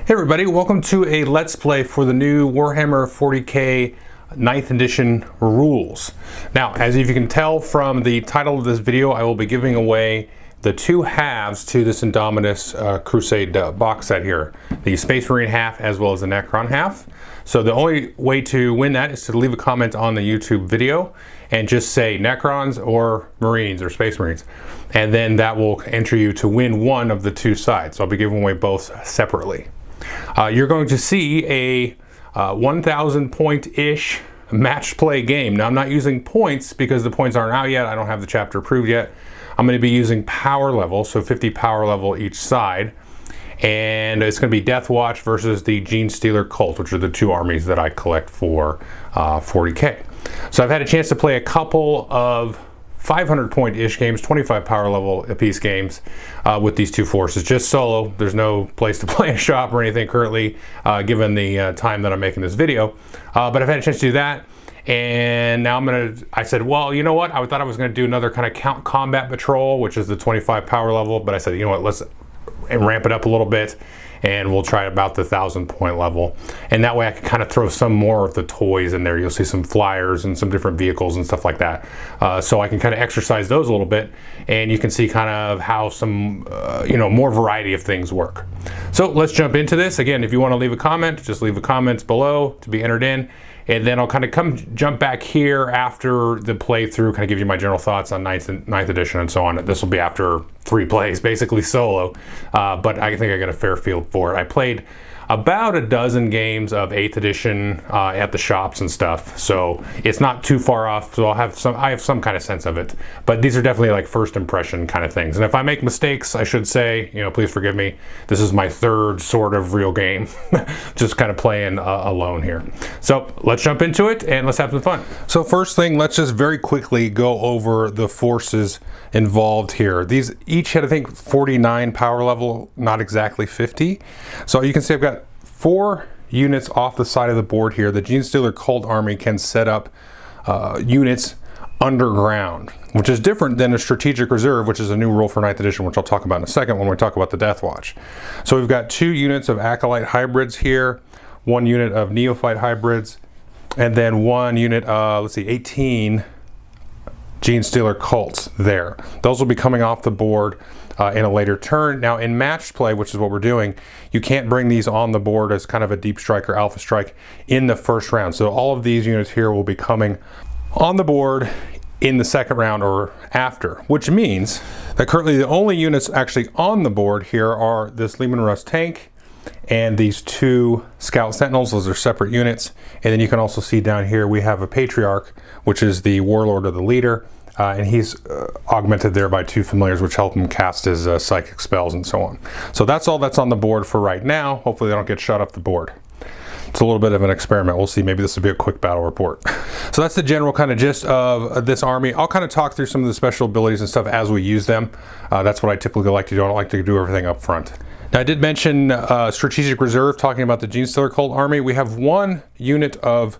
Hey everybody, welcome to a Let's Play for the new Warhammer 40k 9th edition rules. Now, as you can tell from the title of this video, I will be giving away the two halves to this Indominus Crusade box set here. The Space Marine half as well as the Necron half. So the only way to win that is to leave a comment on the YouTube video and just say Necrons or Marines or Space Marines. And then that will enter you to win one of the two sides. So I'll be giving away both separately. You're going to see a 1,000 point-ish match play game. Now I'm not using points because the points aren't out yet. I don't have the chapter approved yet. I'm going to be using power level, so 50 power level each side. And it's going to be Deathwatch versus the Genestealer cult, which are the two armies that I collect for 40k. So I've had a chance to play a couple of 500 point-ish games, 25 power level apiece games with these two forces, just solo. There's no place to play a shop or anything currently, given the time that I'm making this video. But I've had a chance to do that, and now I said, well, you know what? I thought I was gonna do another kind of count combat patrol, which is the 25 power level, but I said, you know what, let's ramp it up a little bit, and we'll try about the 1,000 point level. And that way I can kind of throw some more of the toys in there. You'll see some flyers and some different vehicles and stuff like that. So I can kind of exercise those a little bit, and you can see kind of how some, more variety of things work. So let's jump into this. Again, if you want to leave a comment, just leave a comment below to be entered in. And then I'll kind of jump back here after the playthrough, kind of give you my general thoughts on 9th edition and so on. This will be after 3 plays, basically solo, but I think I got a fair feel for it. I played about a dozen games of 8th edition at the shops and stuff, so it's not too far off. So I have some kind of sense of it, but these are definitely like first impression kind of things. And if I make mistakes, I should say, please forgive me. This is my third sort of real game, just kind of playing alone here. So let's jump into it and let's have some fun. So first thing, let's just very quickly go over the forces involved here. These each had, I think, 49 power level, not exactly 50. So you can see I've got 4 units off the side of the board here. The Genestealer cult army can set up units underground, which is different than a strategic reserve, which is a new rule for 9th edition, which I'll talk about in a second when we talk about the Deathwatch. So we've got 2 units of Acolyte hybrids here, 1 unit of Neophyte hybrids, and then 1 unit, 18 Genestealer cults there. Those will be coming off the board in a later turn. Now in match play, which is what we're doing, you can't bring these on the board as kind of a deep strike or alpha strike in the first round. So all of these units here will be coming on the board in the second round or after, which means that currently the only units actually on the board here are this Leman Russ tank and these 2 Scout Sentinels. Those are separate units. And then you can also see down here we have a Patriarch, which is the warlord or the leader, and he's augmented there by 2 familiars, which help him cast his psychic spells and so on. So that's all that's on the board for right now. Hopefully they don't get shot off the board. It's a little bit of an experiment. We'll see. Maybe this will be a quick battle report. So that's the general kind of gist of this army. I'll kind of talk through some of the special abilities and stuff as we use them. That's what I typically like to do. I don't like to do everything up front. Now I did mention strategic reserve, talking about the Genestealer cult army. We have 1 unit of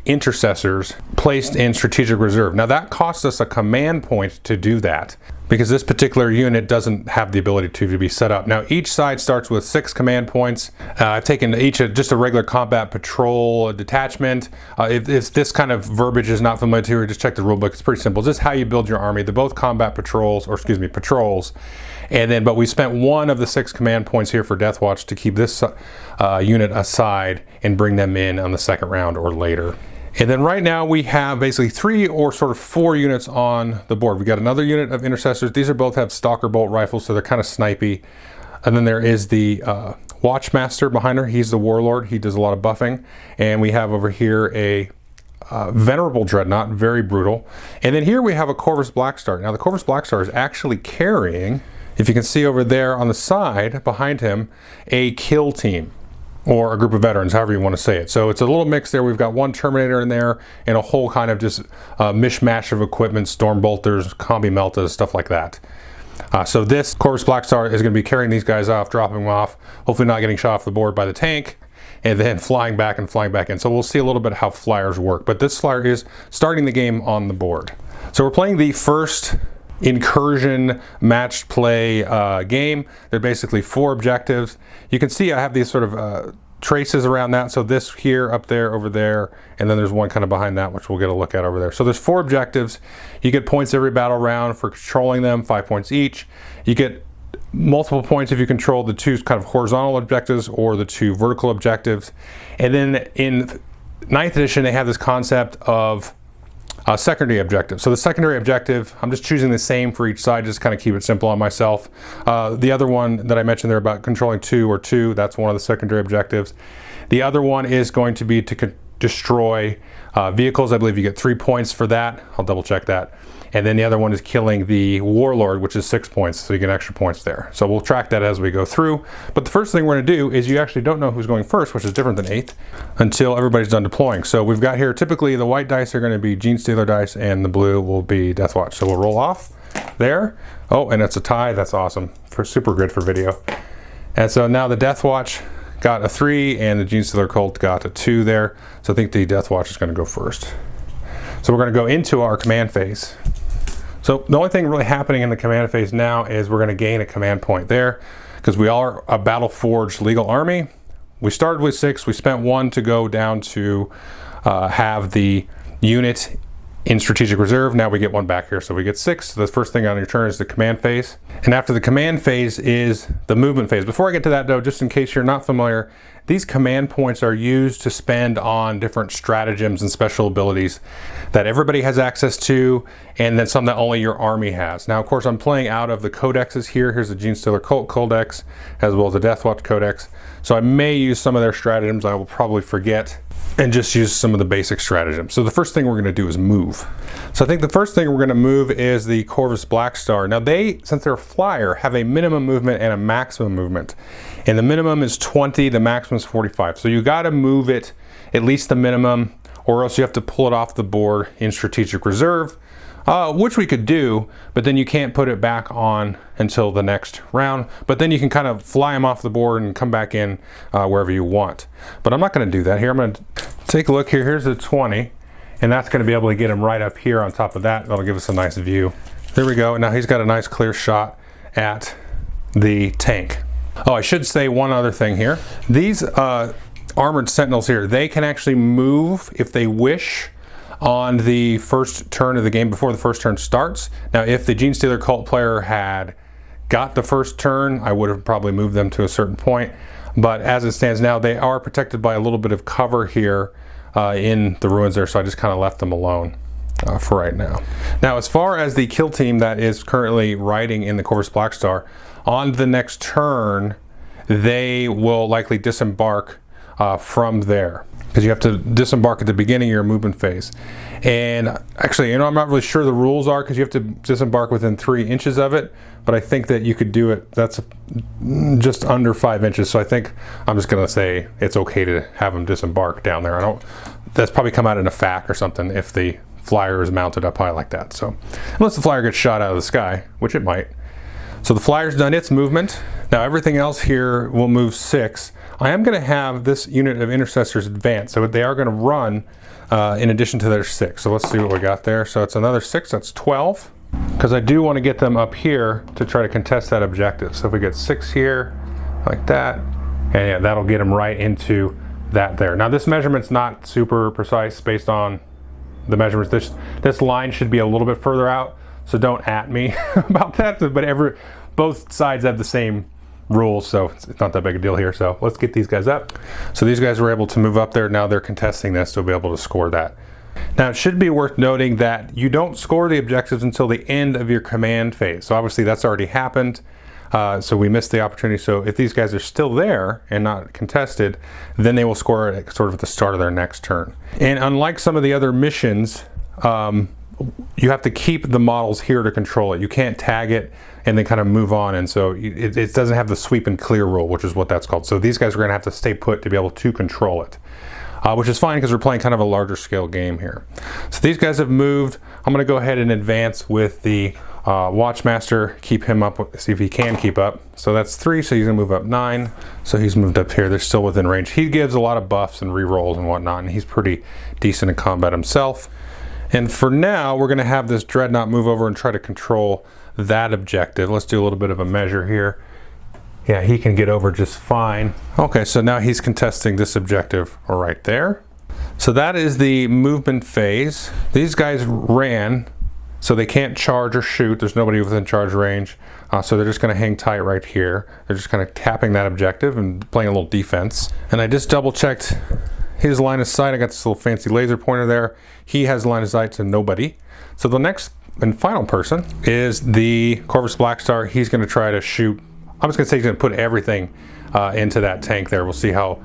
intercessors placed in strategic reserve. Now that costs us a command point to do that, because this particular unit doesn't have the ability to be set up. Now each side starts with 6 command points. I've taken each just a regular combat patrol detachment. If this kind of verbiage is not familiar to you, just check the rulebook. It's pretty simple. It's just how you build your army. They're both combat patrols, or excuse me, patrols. And then, but we spent 1 of the 6 command points here for Deathwatch to keep this unit aside and bring them in on the second round or later. And then right now we have basically 3 or sort of 4 units on the board. We got another unit of intercessors. These are both have stalker bolt rifles, so they're kind of snipey. And then there is the Watchmaster behind her. He's the warlord. He does a lot of buffing. And we have over here a Venerable Dreadnought, very brutal. And then here we have a Corvus Blackstar. Now the Corvus Blackstar is actually carrying, if you can see over there on the side behind him, a kill team, or a group of veterans, however you want to say it. So it's a little mix there. We've got 1 Terminator in there and a whole kind of just mishmash of equipment, storm bolters, combi meltas, stuff like that. So this Corvus Blackstar is going to be carrying these guys off, dropping them off, hopefully not getting shot off the board by the tank, and then flying back and flying back in. So we'll see a little bit how flyers work. But this flyer is starting the game on the board. So we're playing the first incursion matched play game. They're basically 4 objectives. You can see I have these sort of traces around that. So this here, up there, over there, and then there's one kind of behind that, which we'll get a look at over there. So there's 4 objectives. You get points every battle round for controlling them, 5 points each. You get multiple points if you control the 2 kind of horizontal objectives or the 2 vertical objectives. And then in 9th edition, they have this concept of secondary objective. So the secondary objective, I'm just choosing the same for each side, just kind of keep it simple on myself. The other one that I mentioned there about controlling 2 or 2, that's one of the secondary objectives. The other one is going to be to destroy vehicles. I believe you get 3 points for that. I'll double check that. And then the other one is killing the warlord, which is 6 points, so you get extra points there. So we'll track that as we go through. But the first thing we're gonna do is you actually don't know who's going first, which is different than 8th, until everybody's done deploying. So we've got here, typically the white dice are gonna be Genestealer dice and the blue will be Deathwatch. So we'll roll off there. Oh, and it's a tie, that's awesome. Super good for video. And so now the Deathwatch got a 3 and the Genestealer cult got a 2 there. So I think the Deathwatch is gonna go first. So we're gonna go into our command phase. So the only thing really happening in the command phase now is we're going to gain a command point there because we are a battle forged legal army. We started with 6, we spent 1 to go down to have the unit in strategic reserve. Now we get 1 back here, so we get 6. So the first thing on your turn is the command phase. And after the command phase is the movement phase. Before I get to that though, just in case you're not familiar, these command points are used to spend on different stratagems and special abilities that everybody has access to, and then some that only your army has. Now, of course, I'm playing out of the codexes here. Here's the Genestealer Cult Codex, as well as the Deathwatch Codex. So I may use some of their stratagems. I will probably forget and just use some of the basic stratagems. So the first thing we're going to do is move. So I think the first thing we're going to move is the Corvus Blackstar. Now they, since they're a flyer, have a minimum movement and a maximum movement. And the minimum is 20, the maximum is 45. So you got to move it at least the minimum, or else you have to pull it off the board in strategic reserve, which we could do, but then you can't put it back on until the next round. But then you can kind of fly them off the board and come back in wherever you want. But I'm not going to do that here. I'm going to take a look here. Here's the 20, and that's going to be able to get him right up here on top of that. That'll give us a nice view. There we go. Now he's got a nice clear shot at the tank. Oh, I should say one other thing here. These armored sentinels here, they can actually move if they wish on the first turn of the game before the first turn starts. Now, if the Genestealer cult player had got the first turn, I would have probably moved them to a certain point. But as it stands now, they are protected by a little bit of cover here in the ruins there, so I just kind of left them alone for right now. Now, as far as the kill team that is currently riding in the Corvus Blackstar, on the next turn, they will likely disembark from there, because you have to disembark at the beginning of your movement phase. And actually, I'm not really sure the rules are, because you have to disembark within 3 inches of it, but I think that you could do it, that's just under 5 inches, so I think I'm just gonna say it's okay to have them disembark down there. That's probably come out in a FAQ or something if the flyer is mounted up high like that. So unless the flyer gets shot out of the sky, which it might. So the flyer's done its movement. Now everything else here will move 6. I am going to have this unit of intercessors advance, so they are going to run in addition to their 6. So let's see what we got there. So it's another 6, that's 12, because I do want to get them up here to try to contest that objective. So if we get 6 here, like that, and yeah, that'll get them right into that there. Now this measurement's not super precise based on the measurements. This line should be a little bit further out, so don't at me about that, but both sides have the same rules, so it's not that big a deal here. So let's get these guys up. So these guys were able to move up there. Now they're contesting this, so we'll be able to score that. Now it should be worth noting that you don't score the objectives until the end of your command phase. So obviously that's already happened, so we missed the opportunity. So if these guys are still there and not contested, then they will score it sort of at the start of their next turn. And unlike some of the other missions, you have to keep the models here to control it. You can't tag it and then kind of move on, and so it doesn't have the sweep and clear rule, which is what that's called. So these guys are going to have to stay put to be able to control it, which is fine because we're playing kind of a larger scale game here. So these guys have moved. I'm going to go ahead and advance with the Watchmaster, keep him up, see if he can keep up. So that's 3, so he's going to move up 9. So he's moved up here. They're still within range. He gives a lot of buffs and rerolls and whatnot, and he's pretty decent in combat himself. And for now, we're going to have this Dreadnought move over and try to control that objective. Let's do a little bit of a measure here. Yeah, he can get over just fine. Okay, so now he's contesting this objective right there. So that is the movement phase. These guys ran, so they can't charge or shoot. There's nobody within charge range. So they're just going to hang tight right here. They're just kind of tapping that objective and playing a little defense. And I just double checked his line of sight. I got this little fancy laser pointer there. He has line of sight to nobody. So the next and final person is the Corvus Blackstar. He's going to try to shoot. I'm just going to say he's going to put everything into that tank there. We'll see how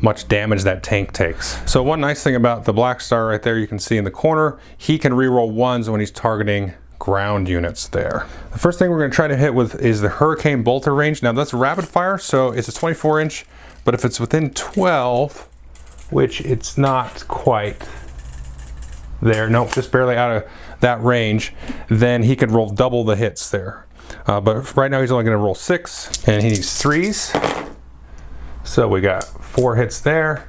much damage that tank takes. So one nice thing about the Blackstar right there, you can see in the corner, he can reroll ones when he's targeting ground units there. The first thing we're going to try to hit with is the Hurricane Bolter range. Now that's rapid fire, so it's a 24 inch, but if it's within 12, which it's not quite there, nope, just barely out of that range, then he could roll double the hits there. But right now he's only going to roll 6, and he needs 3s. So we got 4 hits there.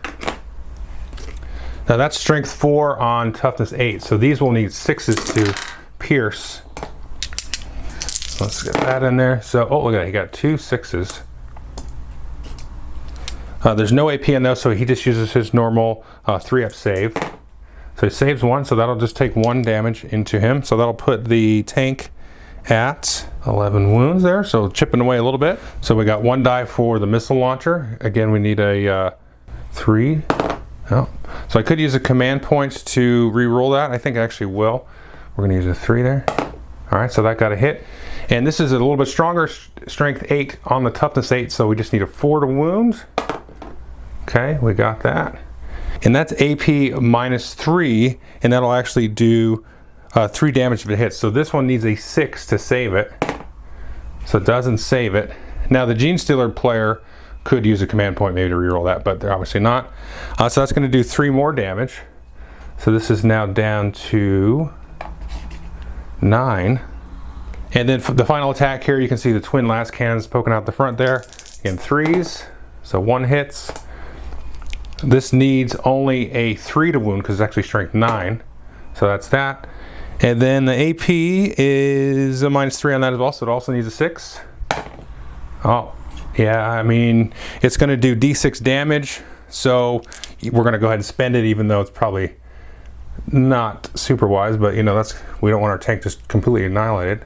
Now that's strength 4 on toughness 8, so these will need 6s to pierce. Let's get that in there. So, oh, look at that, he got 2 6s. There's no AP in those, so he just uses his normal 3-up save. So he saves 1, so that'll just take 1 damage into him. So that'll put the tank at 11 wounds there, so chipping away a little bit. So we got 1 die for the missile launcher. Again, we need a 3. Oh. So I could use a command point to re-roll that. I think I actually will. We're going to use a 3 there. All right, so that got a hit. And this is a little bit stronger, strength 8 on the toughness 8, so we just need a 4 to wound. Okay, we got that. And that's AP -3, and that'll actually do 3 damage if it hits. So this one needs a 6 to save it. So it doesn't save it. Now the Genestealer player could use a command point maybe to reroll that, but they're obviously not. So that's going to do 3 more damage. So this is now down to 9. And then for the final attack here, you can see the twin last cannons poking out the front there. Again, 3s, so 1 hits. This needs only a 3 to wound because it's actually strength 9. So that's that. And then the AP is a -3 on that as well, so it also needs a 6. Oh, yeah, I mean, it's going to do D6 damage, so we're going to go ahead and spend it, even though it's probably not super wise, but you know, we don't want our tank just completely annihilated.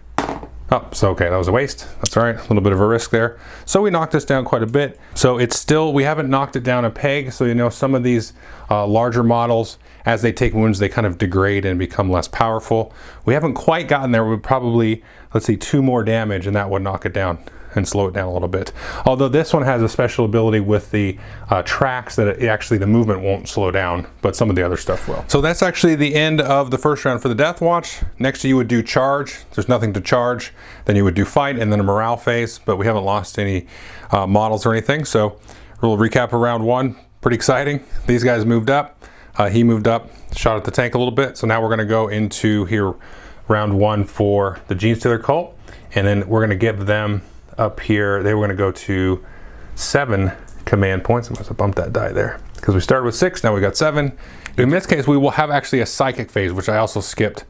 Oh, so okay, that was a waste. That's all right, a little bit of a risk there. So we knocked this down quite a bit. So it's still, we haven't knocked it down a peg, so you know, some of these larger models, as they take wounds, they kind of degrade and become less powerful. We haven't quite gotten there. We'd probably, let's see, 2 more damage, and that would knock it down and slow it down a little bit. Although this one has a special ability with the tracks that actually the movement won't slow down, but some of the other stuff will. So that's actually the end of the first round for the Deathwatch. Next you would do charge. There's nothing to charge. Then you would do fight and then a morale phase, but we haven't lost any models or anything. So we'll recap of round 1. Pretty exciting. These guys moved up. He moved up, shot at the tank a little bit. So now we're gonna go into here round 1 for the Genestealer cult, and then we're gonna give them up here, they were going to go to 7 command points. I must have bumped that die there because we started with 6, now we got 7. In this case, we will have actually a psychic phase, which I also skipped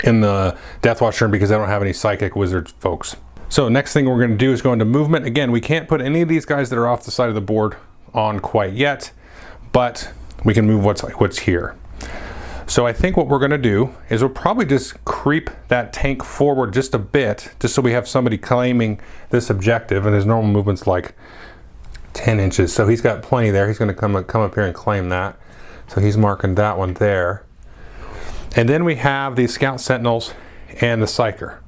in the Deathwatch turn because I don't have any psychic wizard folks. So next thing we're going to do is go into movement. Again, we can't put any of these guys that are off the side of the board on quite yet, but we can move what's here. So I think what we're going to do is we'll probably just creep that tank forward just a bit, just so we have somebody claiming this objective, and his normal movement's like 10 inches, so he's got plenty there. He's going to come up here and claim that. So he's marking that one there. And then we have the Scout Sentinels and the Psyker.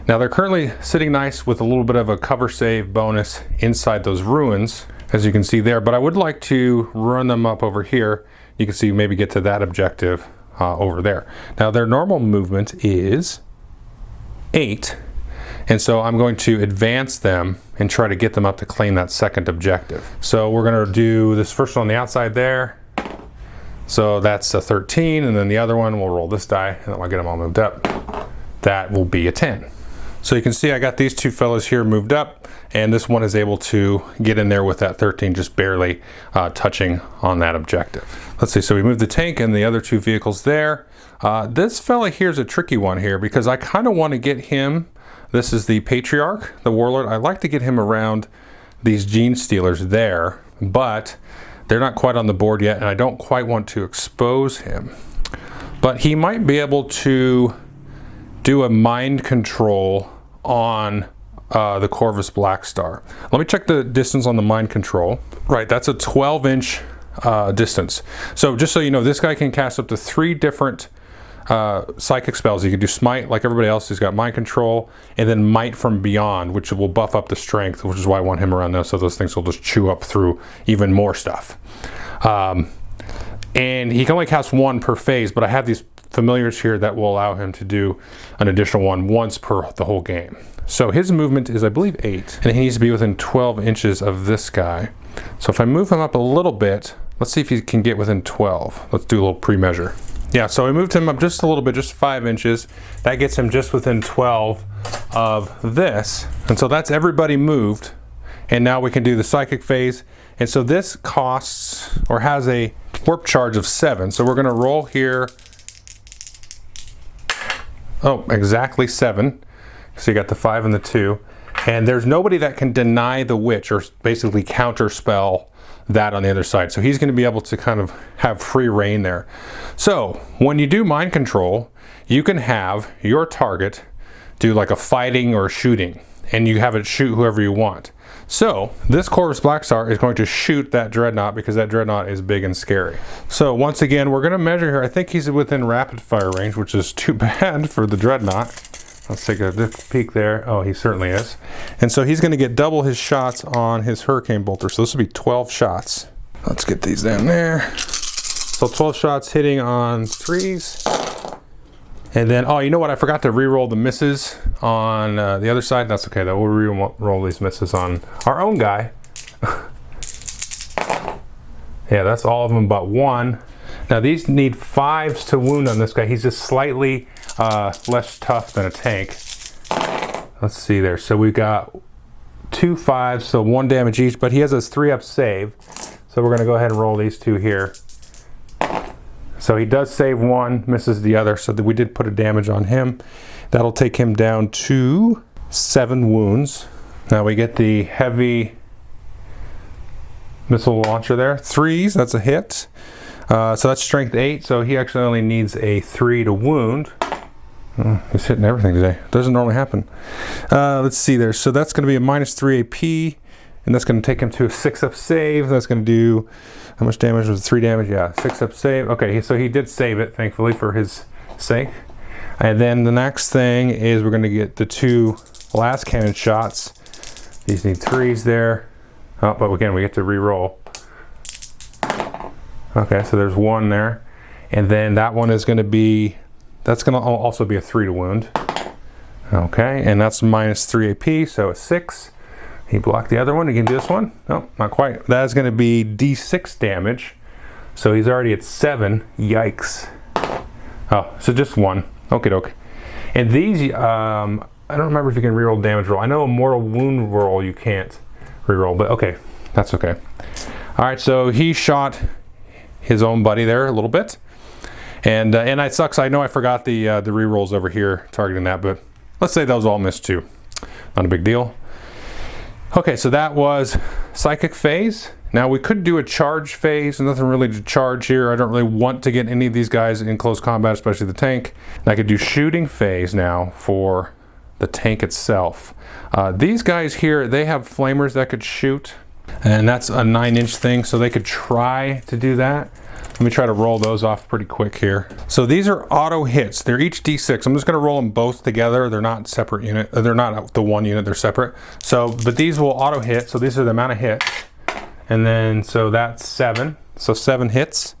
Now they're currently sitting nice with a little bit of a cover save bonus inside those ruins, as you can see there, but I would like to run them up over here. You can see maybe get to that objective over there. Now their normal movement is 8, and so I'm going to advance them and try to get them up to claim that second objective. So we're going to do this first one on the outside there. So that's a 13, and then the other one, we'll roll this die, and then we'll get them all moved up. That will be a 10. So you can see I got these two fellas here moved up, and this one is able to get in there with that 13, just barely touching on that objective. Let's see, so we moved the tank and the other two vehicles there. This fella here is a tricky one here because I kind of want to get him, this is the Patriarch, the Warlord. I'd like to get him around these Genestealers there, but they're not quite on the board yet, and I don't quite want to expose him. But he might be able to do a mind control on the Corvus Blackstar. Let me check the distance on the mind control. Right, that's a 12-inch distance. So just so you know, this guy can cast up to 3 different psychic spells. He can do Smite like everybody else. He's got Mind Control, and then Might from Beyond, which will buff up the strength, which is why I want him around those, so those things will just chew up through even more stuff. And he can only cast 1 per phase, but I have these familiars here that will allow him to do an additional one once per the whole game. So his movement is, I believe, 8, and he needs to be within 12 inches of this guy. So if I move him up a little bit, let's see if he can get within 12. Let's do a little pre-measure. Yeah, so I moved him up just a little bit, just 5 inches. That gets him just within 12 of this. And so that's everybody moved. And now we can do the psychic phase. And so this costs, or has a warp charge of 7. So we're gonna roll here. Oh, exactly 7. So you got the 5 and the 2. And there's nobody that can deny the witch, or basically counter spell that on the other side. So he's going to be able to kind of have free reign there. So when you do mind control, you can have your target do like a fighting or a shooting, and you have it shoot whoever you want. So this Corvus Blackstar is going to shoot that Dreadnought because that Dreadnought is big and scary. So once again, we're going to measure here. I think he's within rapid fire range, which is too bad for the Dreadnought. Let's take a peek there. Oh, he certainly is. And so he's going to get double his shots on his Hurricane Bolter. So this will be 12 shots. Let's get these down there. So 12 shots hitting on 3s. And then, oh, you know what? I forgot to re-roll the misses on the other side. That's okay, though. We'll re-roll these misses on our own guy. Yeah, that's all of them but 1. Now these need 5s to wound on this guy. He's just slightly less tough than a tank. Let's see there. So we got 2 5s, so 1 damage each, but he has a 3-up save. So we're going to go ahead and roll these 2 here. So he does save 1, misses the other, so that we did put a damage on him. That'll take him down to 7 wounds. Now we get the heavy missile launcher there. 3s, that's a hit. So that's strength 8, so he actually only needs a 3 to wound. Oh, he's hitting everything today. Doesn't normally happen. Let's see there. So that's going to be a -3 AP, and that's going to take him to a 6-up save. That's going to do, how much damage was it? 3 damage? Yeah, 6-up save. Okay, so he did save it, thankfully, for his sake. And then the next thing is we're going to get the 2 last cannon shots. These need 3s there. Oh, but again, we get to re-roll. Okay, so there's 1 there. And then that one is going to be, that's going to also be a 3 to wound. Okay, and that's -3 AP, so a 6. He blocked the other one. He can do this one. No, not quite. That is going to be D6 damage. So he's already at 7. Yikes. Oh, so just 1. Okie doke. And these, I don't remember if you can reroll damage roll. I know a mortal wound roll you can't reroll, but okay, that's okay. All right, so he shot his own buddy there a little bit, and it sucks. I know I forgot the rerolls over here targeting that, but let's say those all missed too. Not a big deal. Okay, so that was psychic phase. Now we could do a charge phase. Nothing really to charge here. I don't really want to get any of these guys in close combat, especially the tank. And I could do shooting phase now for the tank itself. These guys here, they have flamers that could shoot, and that's a 9-inch thing, so they could try to do that. Let me try to roll those off pretty quick here. So these are auto hits. They're each D6. I'm just going to roll them both together. They're not separate unit. They're not the one unit. They're separate. So, but these will auto hit. So these are the amount of hits. And then, so that's 7. So 7 hits.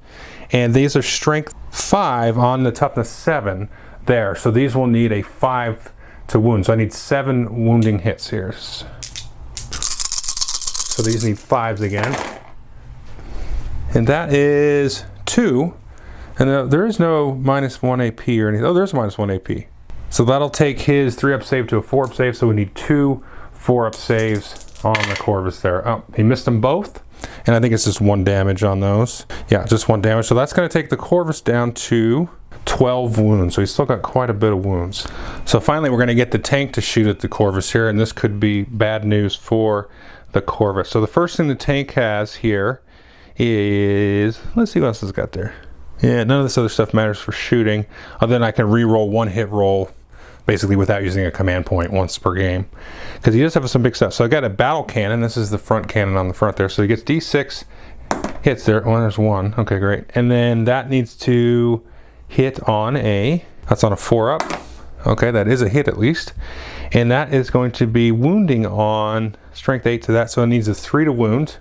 And these are strength 5 on the toughness 7 there. So these will need a 5 to wound. So I need 7 wounding hits here. So these need 5s again. And that is 2. And there is no -1 AP or anything. Oh, there's -1 AP. So that'll take his 3-up save to a 4-up save, so we need 2 4-up saves on the Corvus there. Oh, he missed them both, and I think it's just 1 damage on those. Yeah, just 1 damage. So that's going to take the Corvus down to 12 wounds, so he's still got quite a bit of wounds. So finally we're going to get the tank to shoot at the Corvus here, and this could be bad news for the Corvus. So the first thing the tank has here is, let's see what else it's got there. Yeah, none of this other stuff matters for shooting, other than I can re-roll 1 hit roll basically without using a command point once per game, because he does have some big stuff. So I got a battle cannon. This is the front cannon on the front there, so he gets d6 hits there. Well, there's 1. Okay, great. And then that needs to hit on that's on a 4-up. Okay, that is a hit at least, and that is going to be wounding on strength 8 to that, so it needs a 3 to wound.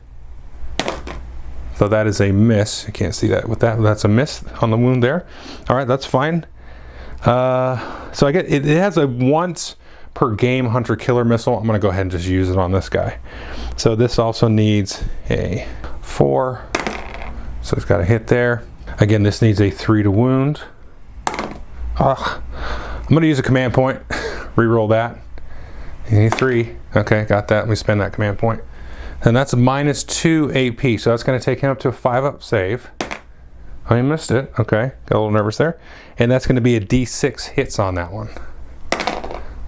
So that is a miss. You can't see that with that. That's a miss on the wound there. All right, that's fine. So I get it has a once per game hunter killer missile. I'm going to go ahead and just use it on this guy. So this also needs a 4. So it's got a hit there. Again, this needs a 3 to wound. I'm going to use a command point. Reroll that. You need 3. Okay, got that. Let me spend that command point. And that's minus 2 AP. So that's going to take him up to a 5-up save. Oh, he missed it. Okay, got a little nervous there. And that's going to be a D6 hits on that one.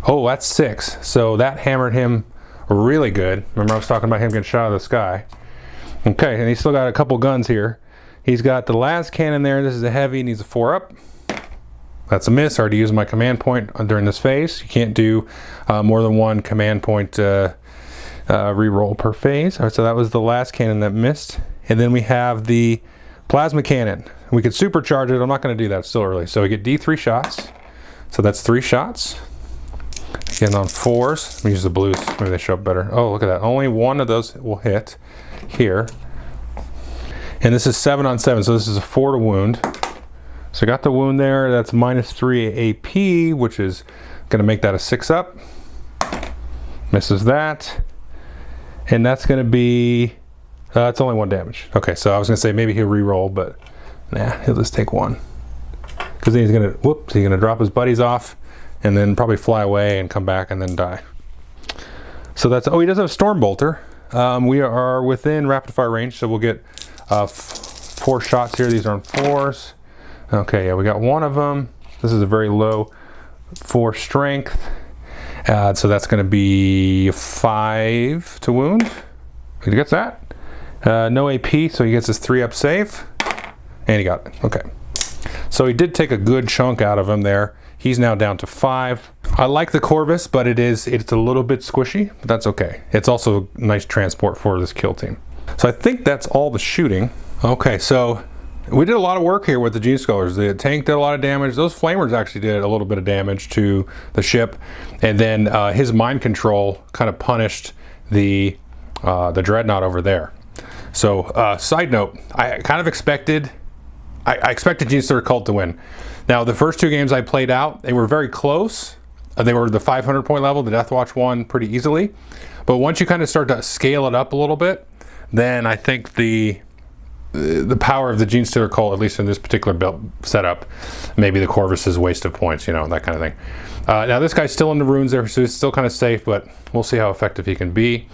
Oh, that's 6. So that hammered him really good. Remember I was talking about him getting shot out of the sky. Okay, and he's still got a couple guns here. He's got the las cannon there. This is a heavy, needs a 4-up. That's a miss. I already used my command point during this phase. You can't do more than 1 command point re-roll per phase. All right, so that was the las cannon that missed. And then we have the plasma cannon. We could supercharge it. I'm not going to do that. It's still early. So we get D3 shots. So that's 3 shots. Again on 4s. Let me use the blues. Maybe they show up better. Oh, look at that. Only 1 of those will hit here. And this is 7 on 7. So this is a 4 to wound. So I got the wound there. That's minus 3 AP, which is going to make that a 6-up. Misses that. And that's going to be, it's only 1 damage. Okay, so I was going to say maybe he'll re-roll, but nah, he'll just take 1. Because then he's going to drop his buddies off and then probably fly away and come back and then die. So that's, he does have a Stormbolter. We are within rapid fire range, so we'll get 4 shots here. These are on 4s. Okay, yeah, we got 1 of them. This is a very low 4 strength. So that's going to be 5 to wound. He gets that. No AP, so he gets his 3-up save. And he got it. Okay. So he did take a good chunk out of him there. He's now down to 5. I like the Corvus, but it's a little bit squishy, but that's okay. It's also a nice transport for this kill team. So I think that's all the shooting. Okay, so we did a lot of work here with the Genestealers. The tank did a lot of damage. Those flamers actually did a little bit of damage to the ship. And then his mind control kind of punished the dreadnought over there. So side note, I kind of expected Genestealer Cult to win. Now the first 2 games I played out, they were very close. They were the 500 point level. The Deathwatch won pretty easily. But once you kind of start to scale it up a little bit, then I think the power of the Genestealer Cult, at least in this particular build setup, maybe the Corvus is a waste of points, you know, that kind of thing. Now this guy's still in the runes there, so he's still kind of safe, but we'll see how effective he can be.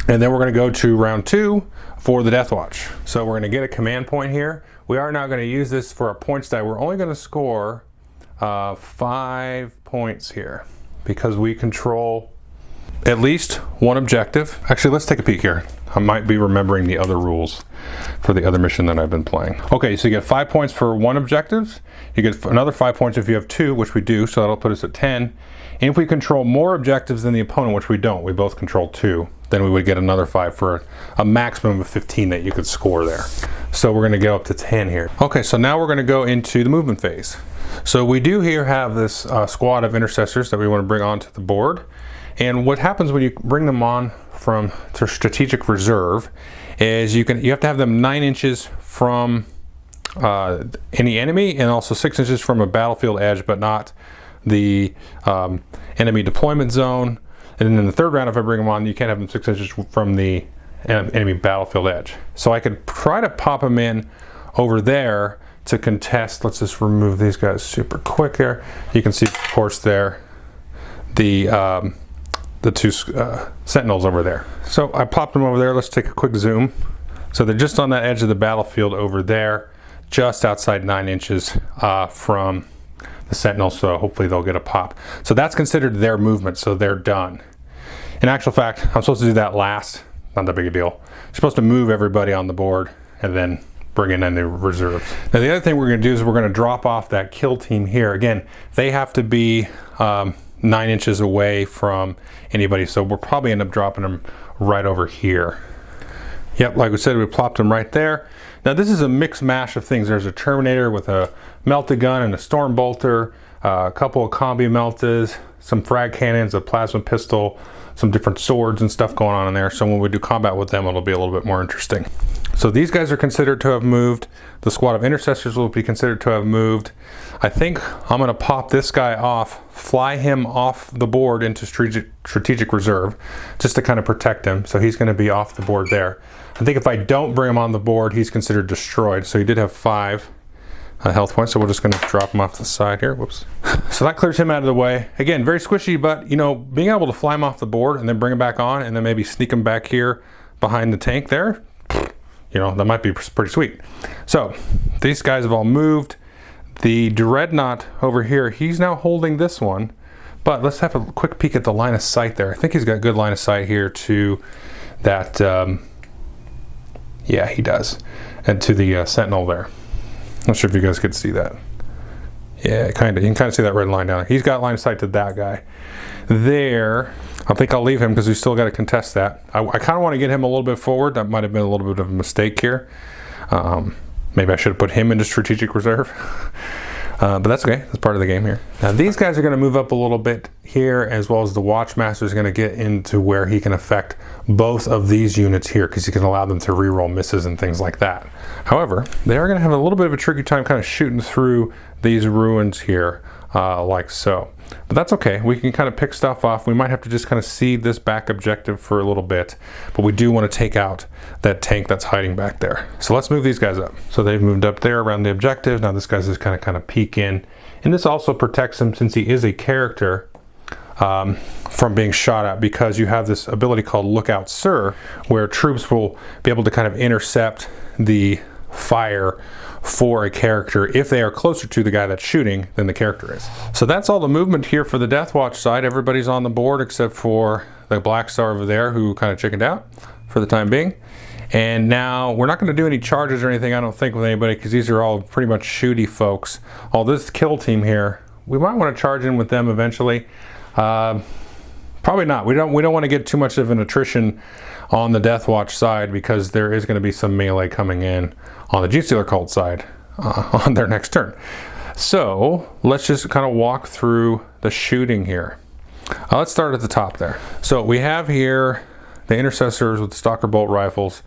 And then we're going to go to round 2 for the Deathwatch. So we're going to get a command point here. We are now going to use this for a points die. We're only going to score 5 points here because we control at least 1 objective. Actually, let's take a peek here. I might be remembering the other rules for the other mission that I've been playing. Okay, so you get 5 points for 1 objective. You get another 5 points if you have 2, which we do, so that'll put us at 10. And if we control more objectives than the opponent, which we don't, we both control 2, then we would get another 5 for a maximum of 15 that you could score there. So we're going to go up to 10 here. Okay, so now we're going to go into the movement phase. So we do here have this squad of intercessors that we want to bring onto the board. And what happens when you bring them on from to strategic reserve is you have to have them 9 inches from any enemy and also 6 inches from a battlefield edge, but not the enemy deployment zone. And then in the 3rd round, if I bring them on, you can't have them 6 inches from the enemy battlefield edge. So I could try to pop them in over there to contest. Let's just remove these guys super quick here. You can see, of course, there the two sentinels over there. So I popped them over there. Let's take a quick zoom. So they're just on that edge of the battlefield over there, just outside 9 inches from the sentinels, so hopefully they'll get a pop. So that's considered their movement, so they're done. In actual fact, I'm supposed to do that last. Not that big a deal. You're supposed to move everybody on the board and then bring in any reserves. Now the other thing we're going to do is we're going to drop off that kill team here. Again, they have to be 9 inches away from anybody, so we'll probably end up dropping them right over here. Yep, like we said, we plopped them right there. Now this is a mixed mash of things. There's a Terminator with a melted gun and a storm bolter, a couple of combi meltas, some frag cannons, a plasma pistol, some different swords and stuff going on in there. So when we do combat with them, it'll be a little bit more interesting. So these guys are considered to have moved. The squad of intercessors will be considered to have moved. I think I'm going to pop this guy off, fly him off the board into strategic reserve, just to kind of protect him. So he's going to be off the board there. I think if I don't bring him on the board, he's considered destroyed. So he did have 5 health points, so we're just going to drop him off the side here. Whoops. So that clears him out of the way. Again, very squishy, but you know, being able to fly him off the board and then bring him back on and then maybe sneak him back here behind the tank there, you know, that might be pretty sweet. So these guys have all moved. The Dreadnought over here, he's now holding this one, but let's have a quick peek at the line of sight there. I think he's got good line of sight here to that, yeah, he does, and to the Sentinel there. Not sure if you guys could see that. Yeah, kind of. You can kind of see that red line down there. He's got line of sight to that guy. There, I think I'll leave him because we still got to contest that. I kind of want to get him a little bit forward. That might have been a little bit of a mistake here. Maybe I should have put him into strategic reserve. But that's okay. That's part of the game here. Now these guys are going to move up a little bit here, as well as the Watchmaster is going to get into where he can affect both of these units here, because he can allow them to reroll misses and things like that. However, they are going to have a little bit of a tricky time kind of shooting through these ruins here, like so. But that's okay. We can kind of pick stuff off. We might have to just kind of seed this back objective for a little bit, but we do want to take out that tank that's hiding back there. So let's move these guys up. So they've moved up there around the objective. Now this guy's just kind of peek in, and this also protects him, since he is a character, from being shot at, because you have this ability called Lookout Sir, where troops will be able to kind of intercept the fire for a character if they are closer to the guy that's shooting than the character is. So that's all the movement here for the Deathwatch side. Everybody's on the board except for the Black Star over there, who kind of chickened out for the time being. And now we're not going to do any charges or anything, I don't think, with anybody, because these are all pretty much shooty folks. All this kill team here, we might want to charge in with them eventually. Probably not. We don't want to get too much of an attrition on the Deathwatch side, because there is going to be some melee coming in on the Genestealer cult side on their next turn. So let's just kind of walk through the shooting here. Let's start at the top there. So we have here the intercessors with the stalker bolt rifles.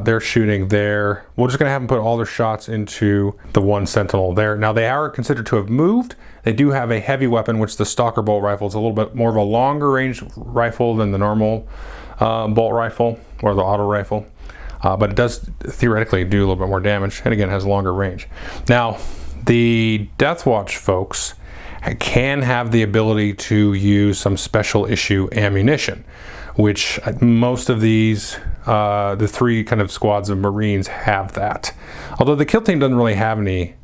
They're shooting there. We're just going to have them put all their shots into the one sentinel there. Now they are considered to have moved. They do have a heavy weapon, which the stalker bolt rifle is a little bit more of a longer range rifle than the normal bolt rifle or the auto rifle. But it does theoretically do a little bit more damage, and again has longer range. Now the Deathwatch folks can have the ability to use some special issue ammunition, which most of these, the 3 kind of squads of Marines have that. Although the kill team doesn't really have any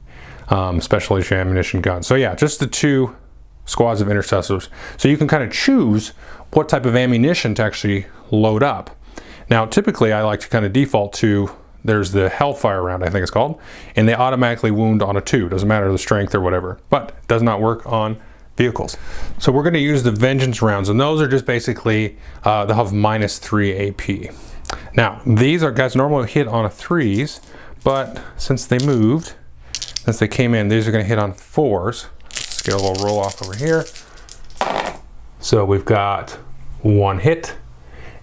special issue ammunition guns. So yeah, just the 2 squads of intercessors. So you can kind of choose what type of ammunition to actually load up. Now typically I like to kind of default to, there's the Hellfire round, I think it's called, and they automatically wound on a 2. Doesn't matter the strength or whatever, but it does not work on vehicles. So we're going to use the Vengeance rounds, and those are just basically, they'll have -3 AP. Now these are guys normally hit on a 3s, but since they moved, since they came in, these are going to hit on 4s. Let's get a little roll off over here. So we've got 1 hit,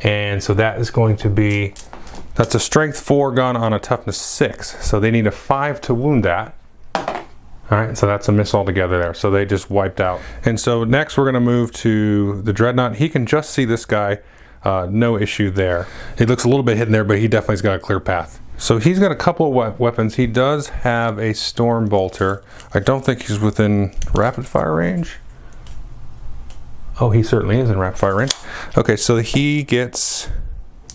and so that is going to be, that's a strength 4 gun on a toughness 6. So they need a 5 to wound that. All right, so that's a miss altogether there. So they just wiped out. And so next we're going to move to the Dreadnought. He can just see this guy, no issue there. He looks a little bit hidden there, but he definitely's got a clear path. So he's got a couple of weapons. He does have a storm bolter. I don't think he's within rapid fire range. Oh, he certainly is in rapid fire range. Okay, so he gets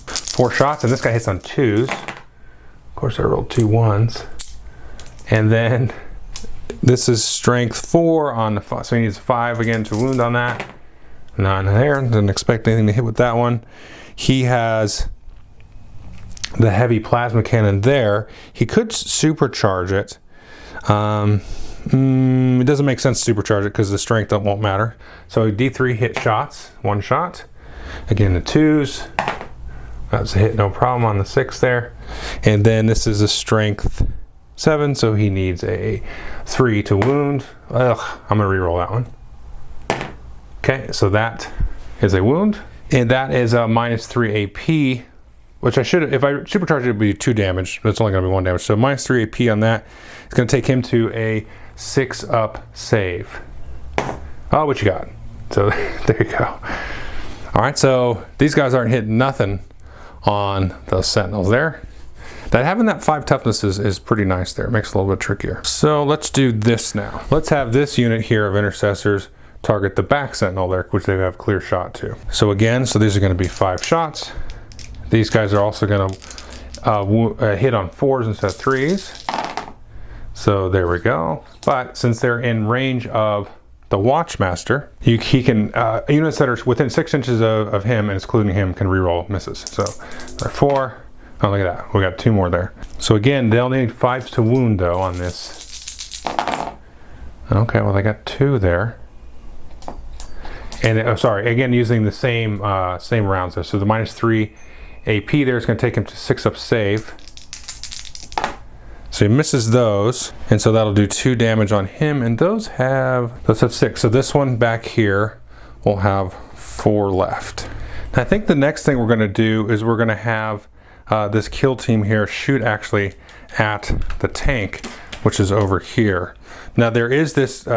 4 shots, and this guy hits on 2s. Of course, I rolled 2 1s. And then this is strength 4 on the 5, so he needs 5 again to wound on that. None there. Didn't expect anything to hit with that one. He has the heavy plasma cannon there. He could supercharge it. It doesn't make sense to supercharge it because the strength won't matter. So D3 hit shots, 1 shot. Again, the 2s. That's a hit, no problem on the 6 there. And then this is a strength 7, so he needs a 3 to wound. Ugh, I'm gonna reroll that one. Okay, so that is a wound. And that is a -3 AP, which I should, if I supercharge it, would be 2 damage, but it's only gonna be 1 damage. So -3 AP on that. It's gonna take him to a 6-up save. Oh, what you got? So there you go. All right, so these guys aren't hitting nothing on those sentinels there. That having that 5 toughness is pretty nice there. It makes it a little bit trickier. So let's do this now. Let's have this unit here of intercessors target the back sentinel there, which they have clear shot to. So again, so these are going to be 5 shots. These guys are also going to hit on 4s instead of 3s. So there we go. But since they're in range of the Watchmaster, he can, units that are within 6 inches of him, and excluding him, can reroll misses. So there are 4. Oh, look at that. We got 2 more there. So again, they'll need 5s to wound though on this. Okay, well they got 2 there. And sorry, again using the same rounds there. So the -3 AP there is going to take him to 6-up save. So he misses those, and so that'll do 2 damage on him. And those have 6. So this one back here will have 4 left. I think the next thing we're going to do is we're going to have this kill team here shoot actually at the tank, which is over here. Now there is this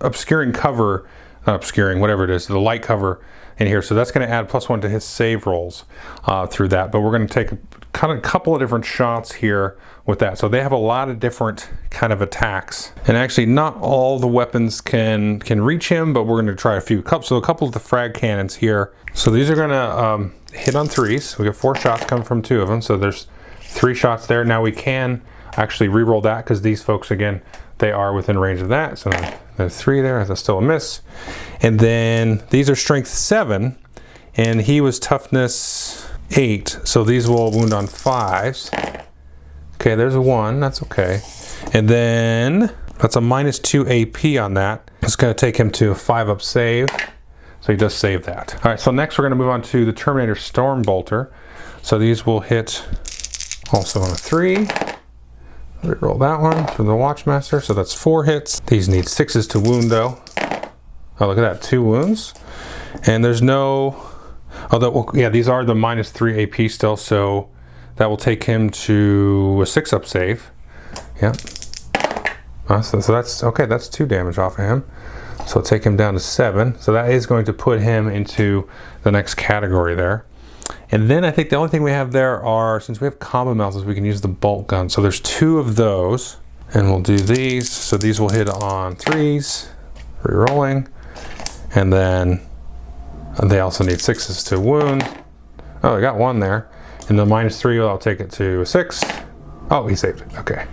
obscuring cover, not obscuring, whatever it is, the light cover in here. So that's going to add +1 to his save rolls through that. But we're going to take a couple of different shots here with that. So they have a lot of different kind of attacks. And actually not all the weapons can reach him, but we're going to try a few. So a couple of the frag cannons here. So these are going to hit on 3s. We got 4 shots coming from 2 of them. So there's 3 shots there. Now we can actually re-roll that because these folks, again, they are within range of that. So there's 3 there. That's still a miss. And then these are strength 7, and he was toughness 8. So these will wound on 5s. Okay, there's a 1. That's okay. And then that's a -2 AP on that. It's going to take him to a 5-up save. So he does save that. All right, so next we're going to move on to the Terminator Storm Bolter. So these will hit also on a 3. Reroll that one for the Watchmaster. So that's 4 hits. These need 6s to wound though. Oh, look at that, 2 wounds. And there's no, although, yeah, these are the -3 AP still, so that will take him to a 6-up save. Yeah. So that's, okay, that's 2 damage off of him. So take him down to 7. So that is going to put him into the next category there. And then I think the only thing we have there are, since we have combo mounts, we can use the bolt gun. So there's 2 of those, and we'll do these. So these will hit on 3s, re-rolling. And then they also need 6s to wound. Oh, I got 1 there. And the -3, I'll take it to a 6. Oh, he saved it. Okay.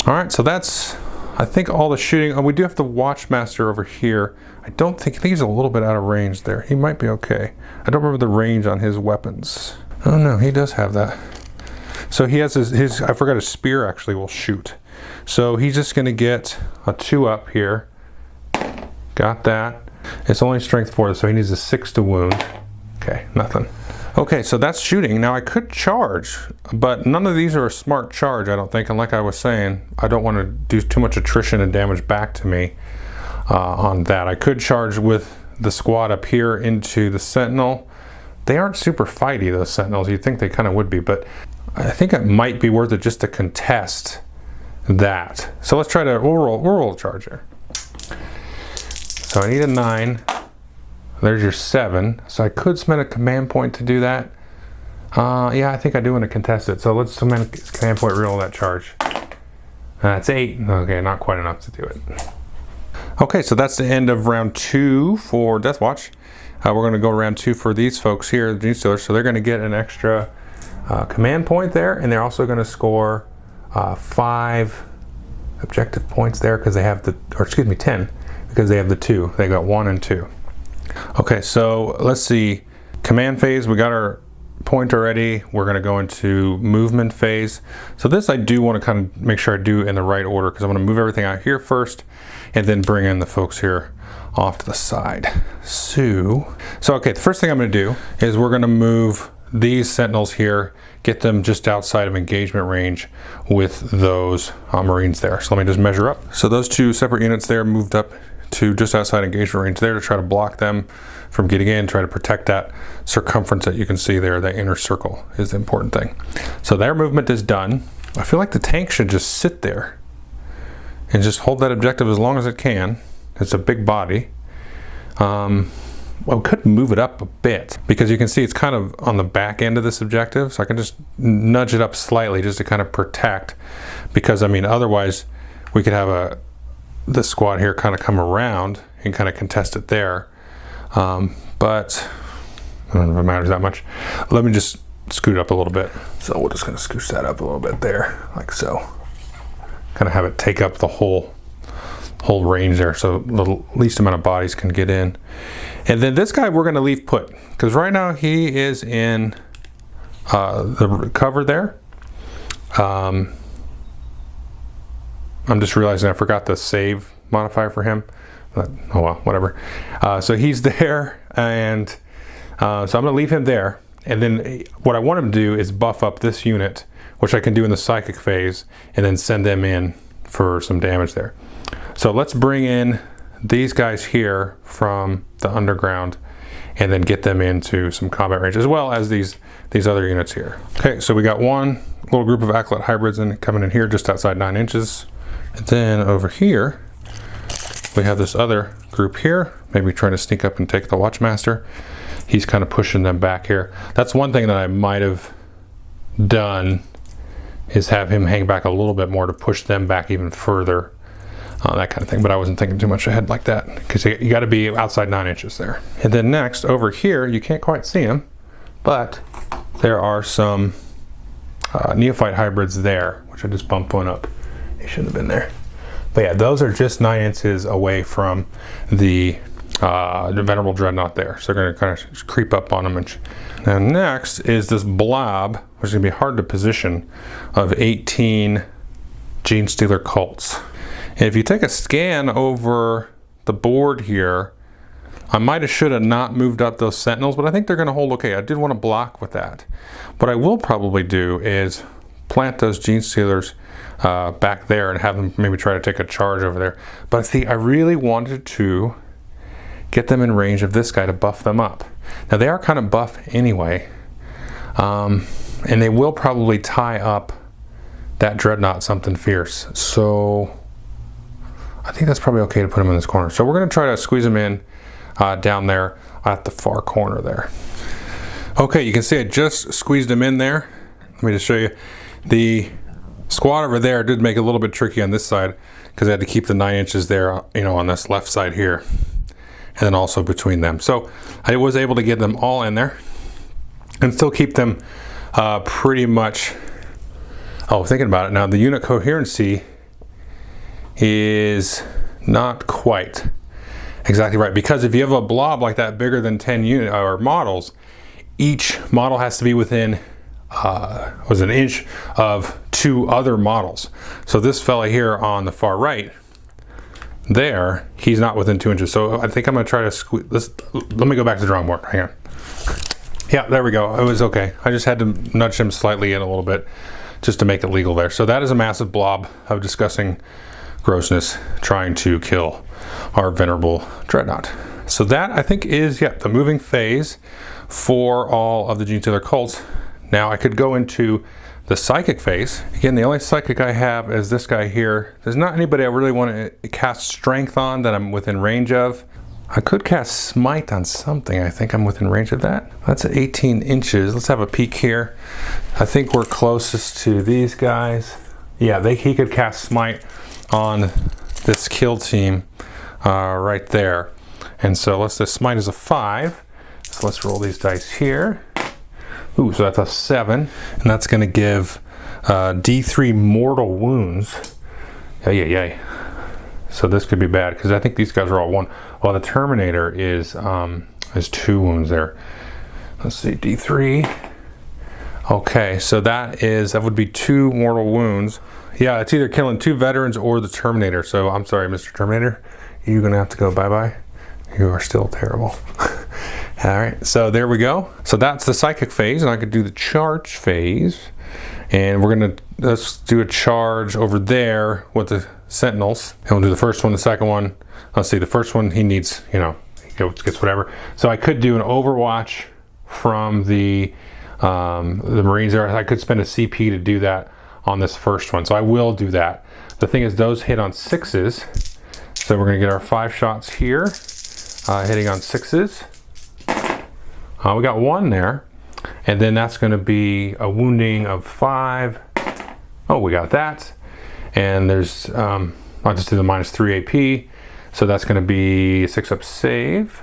All right, so that's, I think, all the shooting. Oh, we do have the Watchmaster over here. I think he's a little bit out of range there. He might be okay. I don't remember the range on his weapons. Oh no, he does have that. So he has his I forgot his spear actually will shoot. So he's just gonna get a 2-up here. Got that. It's only strength 4, so he needs a 6 to wound. Okay, nothing. Okay, so that's shooting. Now I could charge, but none of these are a smart charge, I don't think. And like I was saying, I don't want to do too much attrition and damage back to me on that. I could charge with the squad up here into the Sentinel. They aren't super fighty, those Sentinels. You'd think they kind of would be, but I think it might be worth it just to contest that. So let's try to, we'll roll a charge here. So I need a 9. There's your 7. So I could spend a command point to do that. Yeah, I think I do want to contest it. So let's command point reroll that charge. That's 8. Okay, not quite enough to do it. Okay, so that's the end of round 2 for Deathwatch. We're going to go round 2 for these folks here, the Genestealers. So they're going to get an extra command point there, and they're also going to score 5 objective points there because they have 10, because they have the 2. They got 1 and 2. Okay, so let's see. Command phase, we got our point already. We're going to go into movement phase. So this I do want to kind of make sure I do in the right order, because I'm going to move everything out here first and then bring in the folks here off to the side. So okay, the first thing I'm going to do is we're going to move these sentinels here, get them just outside of engagement range with those Marines there. So let me just measure up. So those 2 separate units there moved up to just outside engagement range there to try to block them from getting in, try to protect that circumference that you can see there. That inner circle is the important thing. So their movement is done. I feel like the tank should just sit there and just hold that objective as long as it can. It's a big body. Well, we could move it up a bit, because you can see it's kind of on the back end of this objective, so I can just nudge it up slightly just to kind of protect, because I mean otherwise we could have this squad here kind of come around and kind of contest it there, but I don't know if it matters that much. Let me just scoot it up a little bit. So we're just going to scooch that up a little bit there, like so. Kind of have it take up the whole range there, so the least amount of bodies can get in. And then this guy we're going to leave put, because right now he is in the cover there. I'm just realizing I forgot the save modifier for him. But, oh well, whatever. So he's there, and so I'm going to leave him there. And then what I want him to do is buff up this unit, which I can do in the psychic phase, and then send them in for some damage there. So let's bring in these guys here from the underground and then get them into some combat range, as well as these other units here. Okay, so we got one little group of Acolyte hybrids coming in here just outside 9 inches. And then over here, we have this other group here, maybe trying to sneak up and take the Watchmaster. He's kind of pushing them back here. That's one thing that I might have done, is have him hang back a little bit more to push them back even further, that kind of thing. But I wasn't thinking too much ahead like that, because you got to be outside 9 inches there. And then next, over here, you can't quite see them, but there are some neophyte hybrids there, which I just bumped one up. They shouldn't have been there. But yeah, those are just 9 inches away from the Venerable Dreadnought there. So they're going to kind of creep up on them. Now next is this blob, which is going to be hard to position, of 18 Genestealer cults. And if you take a scan over the board here, I might have should have not moved up those sentinels, but I think they're going to hold okay. I did want to block with that. What I will probably do is plant those Genestealers back there and have them maybe try to take a charge over there. But see, I really wanted to get them in range of this guy to buff them up. Now they are kind of buff anyway, and they will probably tie up that Dreadnought something fierce. So I think that's probably okay to put them in this corner. So we're going to try to squeeze them in down there at the far corner there. Okay, you can see I just squeezed them in there. Let me just show you. The squad over there did make it a little bit tricky on this side, because I had to keep the 9 inches there, you know, on this left side here, and then also between them. So I was able to get them all in there and still keep them pretty much. Oh, thinking about it now, the unit coherency is not quite exactly right, because if you have a blob like that bigger than 10 unit or models, each model has to be within was an inch of 2 other models. So this fella here on the far right there, he's not within 2 inches. So I think I'm going to try to squeeze this. Let me go back to the drawing board. Hang on. Yeah, there we go. It was okay. I just had to nudge him slightly in a little bit just to make it legal there. So that is a massive blob of disgusting grossness trying to kill our Venerable Dreadnought. So that, I think, is the moving phase for all of the Genestealer cults. Now I could go into the psychic phase. Again, the only psychic I have is this guy here. There's not anybody I really want to cast strength on that I'm within range of. I could cast Smite on something. I think I'm within range of that. That's at 18 inches. Let's have a peek here. I think we're closest to these guys. Yeah, he could cast Smite on this kill team right there. And so the Smite is a 5. So let's roll these dice here. Ooh, so that's a 7. And that's going to give D3 mortal wounds. Yay. So this could be bad because I think these guys are all 1. Well, the Terminator is 2 wounds there. Let's see, D3. Okay, so that would be 2 mortal wounds. Yeah, it's either killing 2 veterans or the Terminator. So I'm sorry, Mr. Terminator, you're gonna have to go bye-bye. You are still terrible. All right, so there we go. So that's the psychic phase, and I could do the charge phase. And let's do a charge over there with the sentinels. And we'll do the first one, the second one. Let's see, the first one he needs, he gets whatever. So I could do an overwatch from the Marines there. I could spend a CP to do that on this first one. So I will do that. The thing is, those hit on 6s. So we're gonna get our 5 shots here, hitting on 6s. We got 1 there. And then that's gonna be a wounding of 5. Oh, we got that. And there's, I'll just do the -3 AP. So that's gonna be a 6-up save.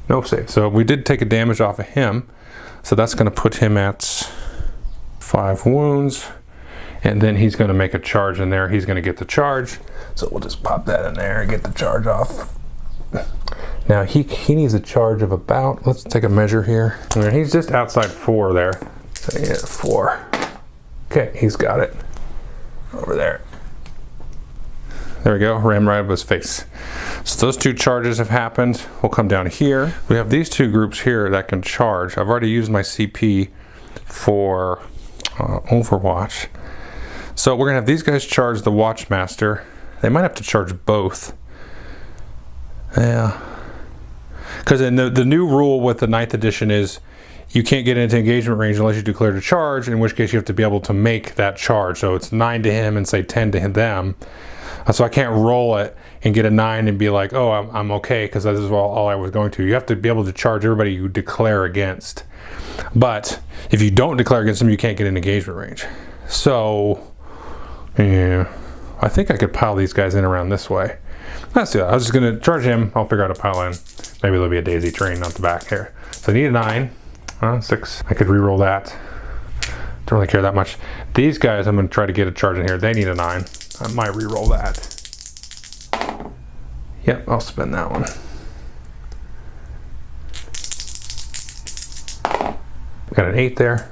No save. So we did take a damage off of him. So that's gonna put him at 5 wounds. And then he's gonna make a charge in there. He's gonna get the charge. So we'll just pop that in there and get the charge off. Now he needs a charge of about, let's take a measure here. He's just outside 4 there. So he hit 4. Okay, he's got it. Over there. There we go, ram right up his face. So those 2 charges have happened. We'll come down here. We have these 2 groups here that can charge. I've already used my CP for Overwatch. So we're gonna have these guys charge the Watchmaster. They might have to charge both. Yeah. Because the new rule with the 9th edition is you can't get into engagement range unless you declare a charge, in which case you have to be able to make that charge. So it's 9 to him and say 10 to them. So I can't roll it and get a 9 and be like, oh, I'm okay, because this is all I was going to. You have to be able to charge everybody you declare against. But if you don't declare against them, you can't get in engagement range. So, yeah, I think I could pile these guys in around this way. Let's do that. I was just going to charge him. I'll figure out a pile in. Maybe there'll be a daisy train on the back here. So I need a 9. 6. I could re-roll that. Don't really care that much. These guys, I'm going to try to get a charge in here. They need a 9. I might re-roll that. Yep, I'll spend that one. Got an 8 there.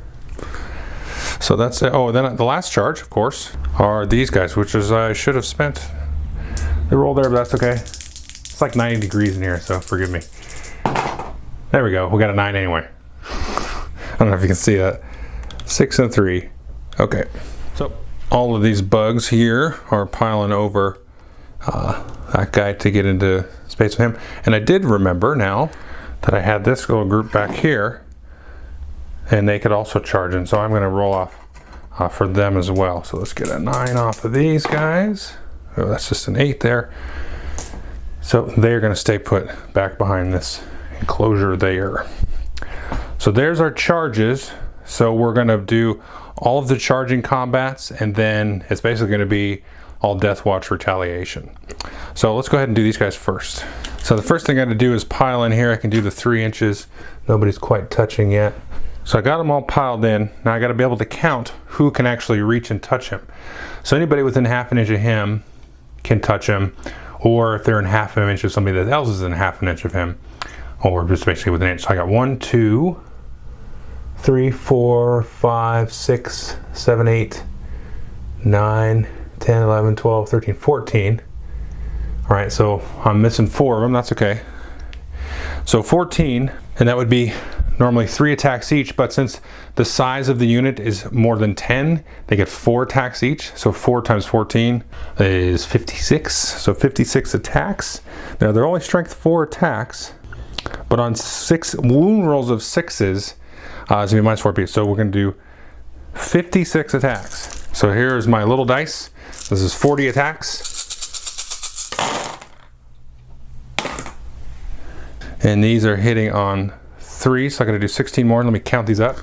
So that's it. Oh, then the last charge, of course, are these guys, which is I should have spent. They roll there, but that's okay. It's like 90 degrees in here, so forgive me. There we go. We got a 9 anyway. I don't know if you can see that. 6 and 3. Okay. So all of these bugs here are piling over that guy to get into space with him. And I did remember now that I had this little group back here, and they could also charge in. So I'm going to roll off for them as well. So let's get a 9 off of these guys. Oh, that's just an 8 there. So they're going to stay put back behind this enclosure there. So there's our charges. So we're going to do all of the charging combats, and then it's basically going to be all Deathwatch retaliation. So let's go ahead and do these guys first. So the first thing I got to do is pile in here. I can do the 3 inches. Nobody's quite touching yet. So I got them all piled in. Now I got to be able to count who can actually reach and touch him. So anybody within half an inch of him can touch him, or if they're in half an inch of somebody that else is in half an inch of him, or just basically within an inch. So I got 1, 2, 3, 4, 5, 6, 7, 8, 9, 10, 11, 12, 13, 14. All right, so I'm missing 4 of them. That's okay. So 14, and that would be normally 3 attacks each, but since the size of the unit is more than 10, they get 4 attacks each. So 4 times 14 is 56. So 56 attacks. Now they're only strength 4 attacks, but on 6 wound rolls of 6s, it's gonna be minus 4 piece. So we're gonna do 56 attacks. So here's my little dice. This is 40 attacks. And these are hitting on 3, so I'm going to do 16 more. Let me count these up.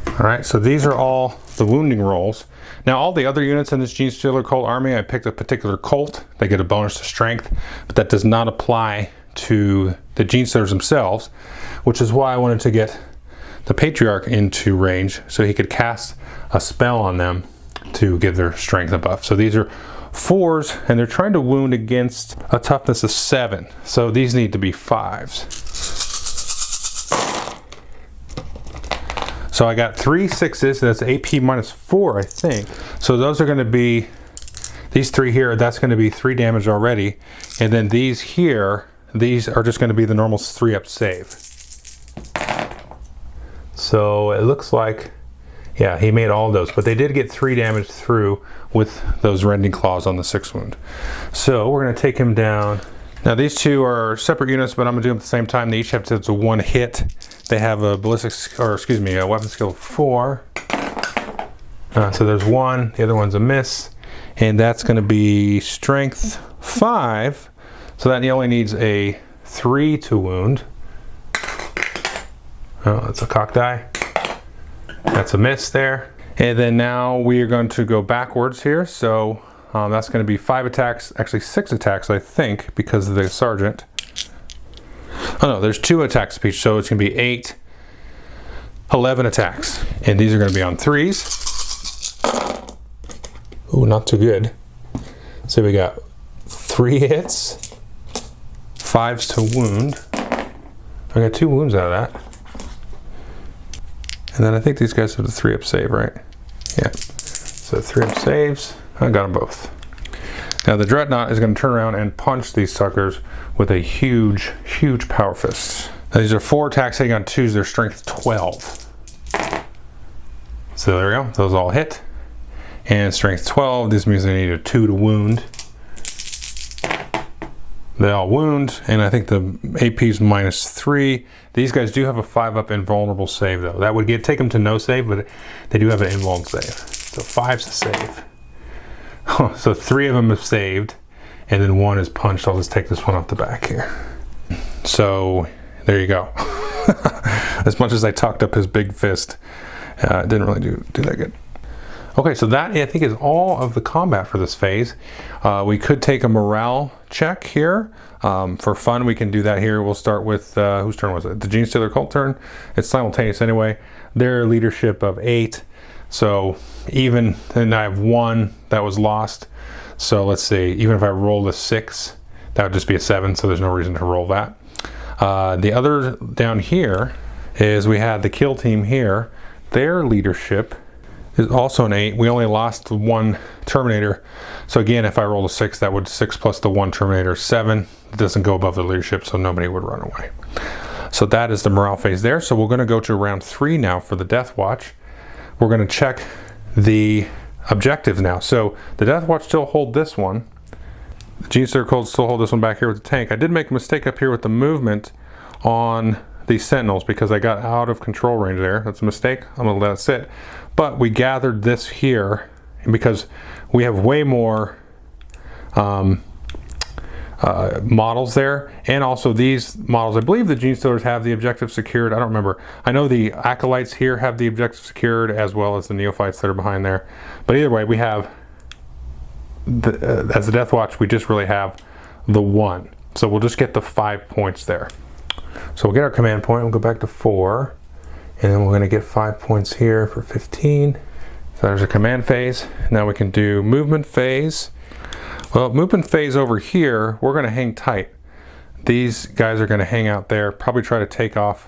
All right, so these are all the wounding rolls. Now, all the other units in this Genestealer Cult army, I picked a particular cult. They get a bonus to strength, but that does not apply to the Genestealers themselves, which is why I wanted to get the Patriarch into range so he could cast a spell on them to give their strength a buff. So these are 4s, and they're trying to wound against a toughness of 7. So these need to be 5s. So I got 3 6s, that's AP minus 4, I think. So those are going to be, these 3 here, that's going to be 3 damage already. And then these here, these are just going to be the normal 3-up save. So it looks like, yeah, he made all of those, but they did get 3 damage through with those rending claws on the 6th wound. So we're going to take him down. Now these 2 are separate units, but I'm going to do them at the same time. They each have to 1 hit. They have a ballistic, or excuse me, a weapon skill of 4. So there's 1, the other one's a miss, and that's going to be strength 5. So that he only needs a 3 to wound. Oh, that's a cock die. That's a miss there. And then now we are going to go backwards here. So that's going to be 5 attacks, actually 6 attacks, I think, because of the sergeant. Oh no, there's 2 attacks each, so it's going to be 8, 11 attacks. And these are going to be on 3s. Ooh, not too good. So we got 3 hits, 5s to wound. I got 2 wounds out of that. And then I think these guys have the 3-up save, right? Yeah. So 3-up saves, I got them both. Now the Dreadnought is going to turn around and punch these suckers with a huge, huge power fist. Now, these are 4 attacks hitting on 2s, their strength 12. So there we go, those all hit. And strength 12, this means they need a 2 to wound. They all wound, and I think the AP is minus 3. These guys do have a 5-up invulnerable save though. That would take them to no save, but they do have an invulnerable save. So 5's a save. So 3 of them have saved, and then 1 is punched. I'll just take this one off the back here. So there you go. As much as I talked up his big fist, it didn't really do that good. Okay, so that I think is all of the combat for this phase. We could take a morale check here. For fun, we can do that here. We'll start with, whose turn was it? The Genestealer Cult turn. It's simultaneous anyway. Their leadership of 8. So even, and I have 1 that was lost. So let's see, even if I roll a 6, that would just be a 7, so there's no reason to roll that. The other down here is we had the kill team here. Their leadership is also an 8. We only lost 1 Terminator. So again, if I roll a 6, that would 6 plus the 1 Terminator, 7. It doesn't go above the leadership, so nobody would run away. So that is the morale phase there. So we're going to go to round 3 now for the Deathwatch. We're going to check the objectives now. So the Deathwatch still hold this one. The Genestealer Cult still hold this one back here with the tank. I did make a mistake up here with the movement on these Sentinels because I got out of control range there. That's a mistake. I'm going to let it sit. But we gathered this here because we have way more models there, and also these models, I believe the Genestealers have the objective secured. I don't remember. I know the Acolytes here have the objective secured, as well as the Neophytes that are behind there. But either way, we have, as the Deathwatch, we just really have the 1. So we'll just get the 5 points there. So we'll get our command point, we'll go back to 4, and then we're going to get 5 points here for 15. So there's a command phase. Now we can do movement phase. Well, movement phase over here, we're going to hang tight. These guys are going to hang out there, probably try to take off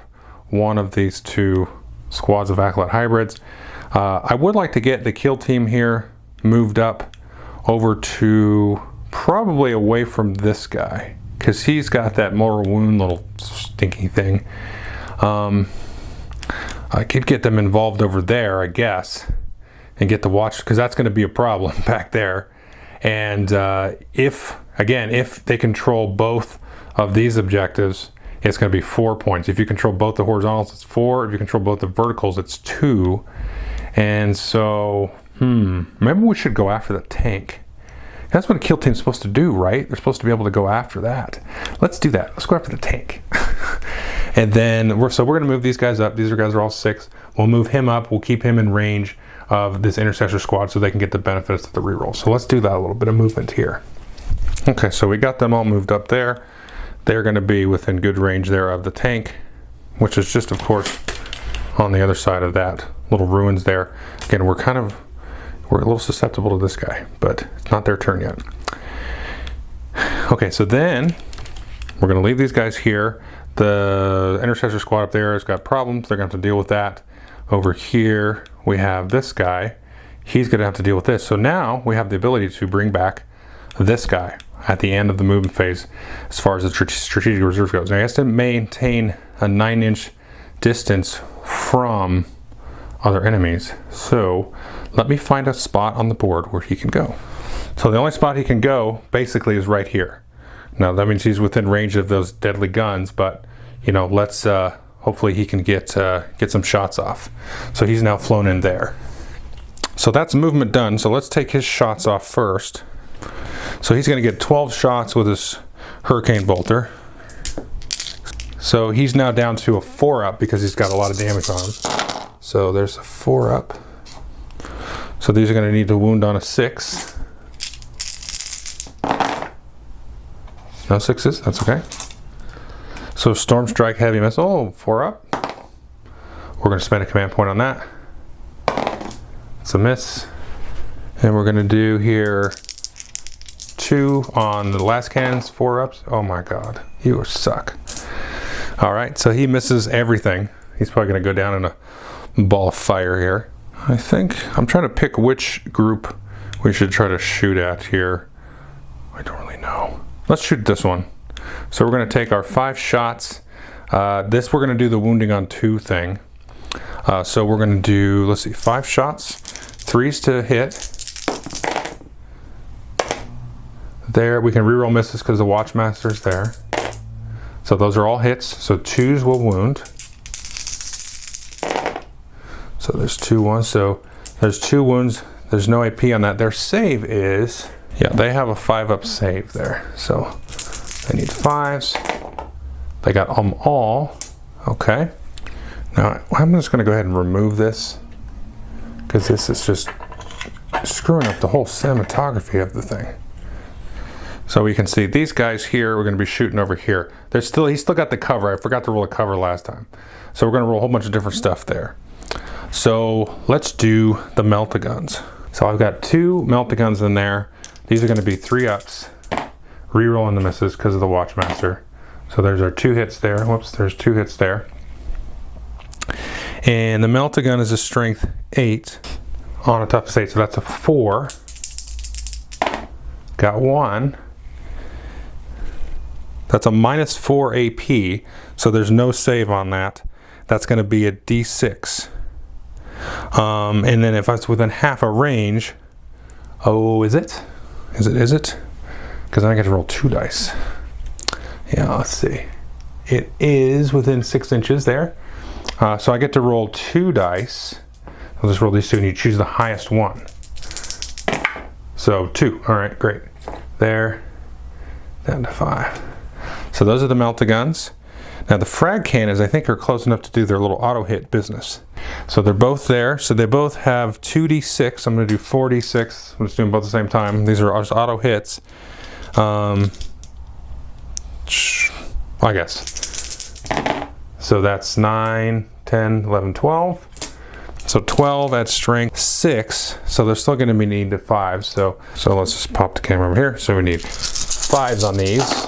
one of these 2 squads of Acolyte hybrids. I would like to get the kill team here moved up over to probably away from this guy, because he's got that mortal wound little stinky thing. I could get them involved over there, I guess, and get the watch, because that's going to be a problem back there. And if they control both of these objectives, it's going to be 4 points. If you control both the horizontals, it's 4. If you control both the verticals, it's 2. And so, maybe we should go after the tank. That's what a kill team's supposed to do, right? They're supposed to be able to go after that. Let's do that. Let's go after the tank. And then we're going to move these guys up. These guys are all 6. We'll move him up. We'll keep him in range of this intercessor squad so they can get the benefits of the reroll. So let's do that, a little bit of movement here. Okay, so we got them all moved up there. They're going to be within good range there of the tank, which is just, of course, on the other side of that little ruins there. Again, we're a little susceptible to this guy, but it's not their turn yet. Okay, so then we're going to leave these guys here. The intercessor squad up there has got problems. They're going to have to deal with that. Over here, we have this guy. He's going to have to deal with this. So now we have the ability to bring back this guy at the end of the movement phase as far as the strategic reserve goes. Now, he has to maintain a 9-inch distance from other enemies. So let me find a spot on the board where he can go. So the only spot he can go basically is right here. Now that means he's within range of those deadly guns, but you know, let's hopefully he can get some shots off. So he's now flown in there. So that's movement done. So let's take his shots off first. So he's going to get 12 shots with his hurricane bolter. So he's now down to a 4-up because he's got a lot of damage on him. So there's a 4-up. So these are going to need to wound on a 6. No 6s, that's okay. So Storm Strike, Heavy Missile, 4-up. We're going to spend a command point on that. It's a miss. And we're going to do here 2 on the last cannons, 4-ups. Oh my god, you suck. Alright, so he misses everything. He's probably going to go down in a ball of fire here. I think I'm trying to pick which group we should try to shoot at here. I don't really know. Let's shoot this one. So we're going to take our 5 shots. This we're going to do the wounding on 2 thing. So we're going to do, let's see, 5 shots, 3s to hit. There, we can reroll misses because the Watchmaster's there. So those are all hits. So 2s will wound. So there's 2 ones. So there's 2 wounds. There's no AP on that. Their save is, yeah, they have a 5-up save there. So they need 5s. They got them all. Okay. Now I'm just going to go ahead and remove this because this is just screwing up the whole cinematography of the thing. So we can see these guys here, we're going to be shooting over here. He's still got the cover. I forgot to roll a cover last time. So we're going to roll a whole bunch of different stuff there. So let's do the Melt-A-Guns. So I've got 2 Melt-A-Guns in there. These are going to be 3-ups. Rerolling the misses because of the Watchmaster. So there's our 2 hits there. Whoops, there's 2 hits there. And the Melt-A-Gun is a strength 8 on a toughness 8. So that's a 4. Got 1. That's a -4 AP, so there's no save on that. That's going to be a D6. And then if it's within half a range, oh, is it? Is it? Because then I get to roll 2 dice. Yeah, let's see. It is within 6 inches there. So I get to roll 2 dice. I'll just roll these 2 and you choose the highest one. So 2, all right, great. There, down to 5. So those are the Melt-A-Guns. Now the frag cannons, I think, are close enough to do their little auto hit business. So they're both there. So they both have 2d6. I'm going to do 4d6. I'm just doing both at the same time. These are just auto hits. I guess. So that's 9, 10, 11, 12. So 12 at strength 6. So they're still going to be needing to 5. So let's just pop the camera over here. So we need 5s on these.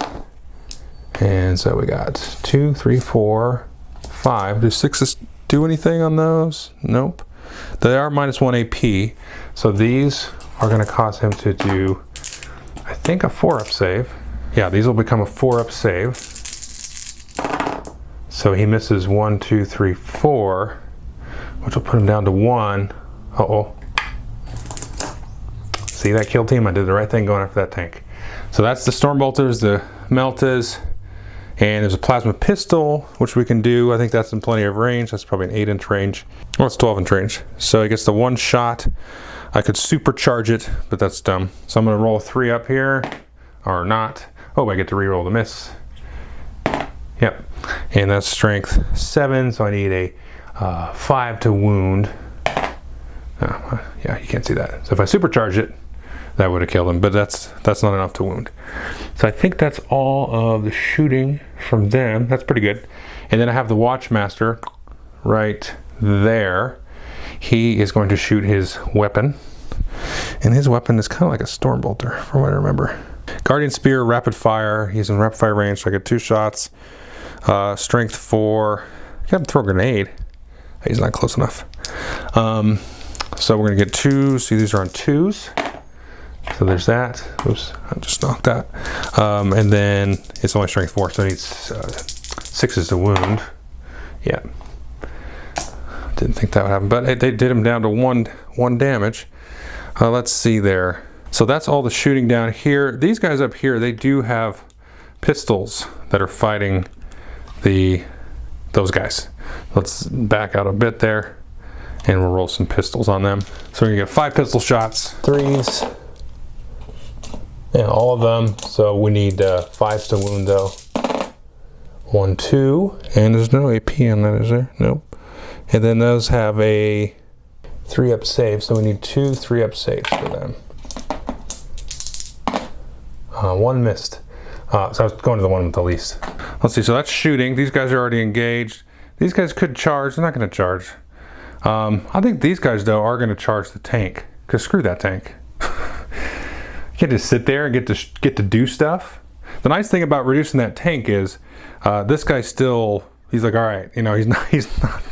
And so we got 2, 3, 4, 5. Do 6s do anything on those? Nope. They are -1 AP. So these are going to cause him to do, I think, a 4-up save. Yeah, these will become a 4-up save. So he misses 1, 2, 3, 4, which will put him down to 1. Uh-oh. See that kill team? I did the right thing going after that tank. So that's the Storm Bolters, the Meltas. And there's a plasma pistol, which we can do. I think that's in plenty of range. That's probably an 8-inch range. Well, it's 12-inch range. So he gets the 1 shot. I could supercharge it, but that's dumb. So I'm going to roll a 3 up here, or not. Oh, I get to reroll the miss. Yep. and that's strength 7, so I need a 5 to wound. Yeah, you can't see that. So if I supercharge it, that would have killed him, but that's not enough to wound. So I think that's all of the shooting from them. That's pretty good. And then I have the Watchmaster right there. He is going to shoot his weapon, and his weapon is kind of like a Stormbolter from what I remember. Guardian Spear, rapid fire. He's in rapid fire range, so I get 2 shots. Strength 4. You got to throw a grenade. He's not close enough. So we're gonna get 2. See, these are on 2s. So there's that. Oops, I just knocked that. And then it's only strength 4, so it needs 6s to wound. Yeah. Didn't think that would happen, but they did him down to one damage. Let's see there. So that's all the shooting down here. These guys up here, they do have pistols that are fighting those guys. Let's back out a bit there, and we'll roll some pistols on them. So we're gonna get 5 pistol shots, 3s, and all of them. So we need 5s to wound though. 1, 2, and there's no AP on that, is there? Nope. And then those have a 3-up save, so we need 2 3-up saves for them. 1 missed. So I was going to the one with the least. Let's see, so that's shooting. These guys are already engaged. These guys could charge. They're not going to charge. I think these guys, though, are going to charge the tank. Because screw that tank. You can't just sit there and get to do stuff. The nice thing about reducing that tank is this guy still, he's like, all right, you know, he's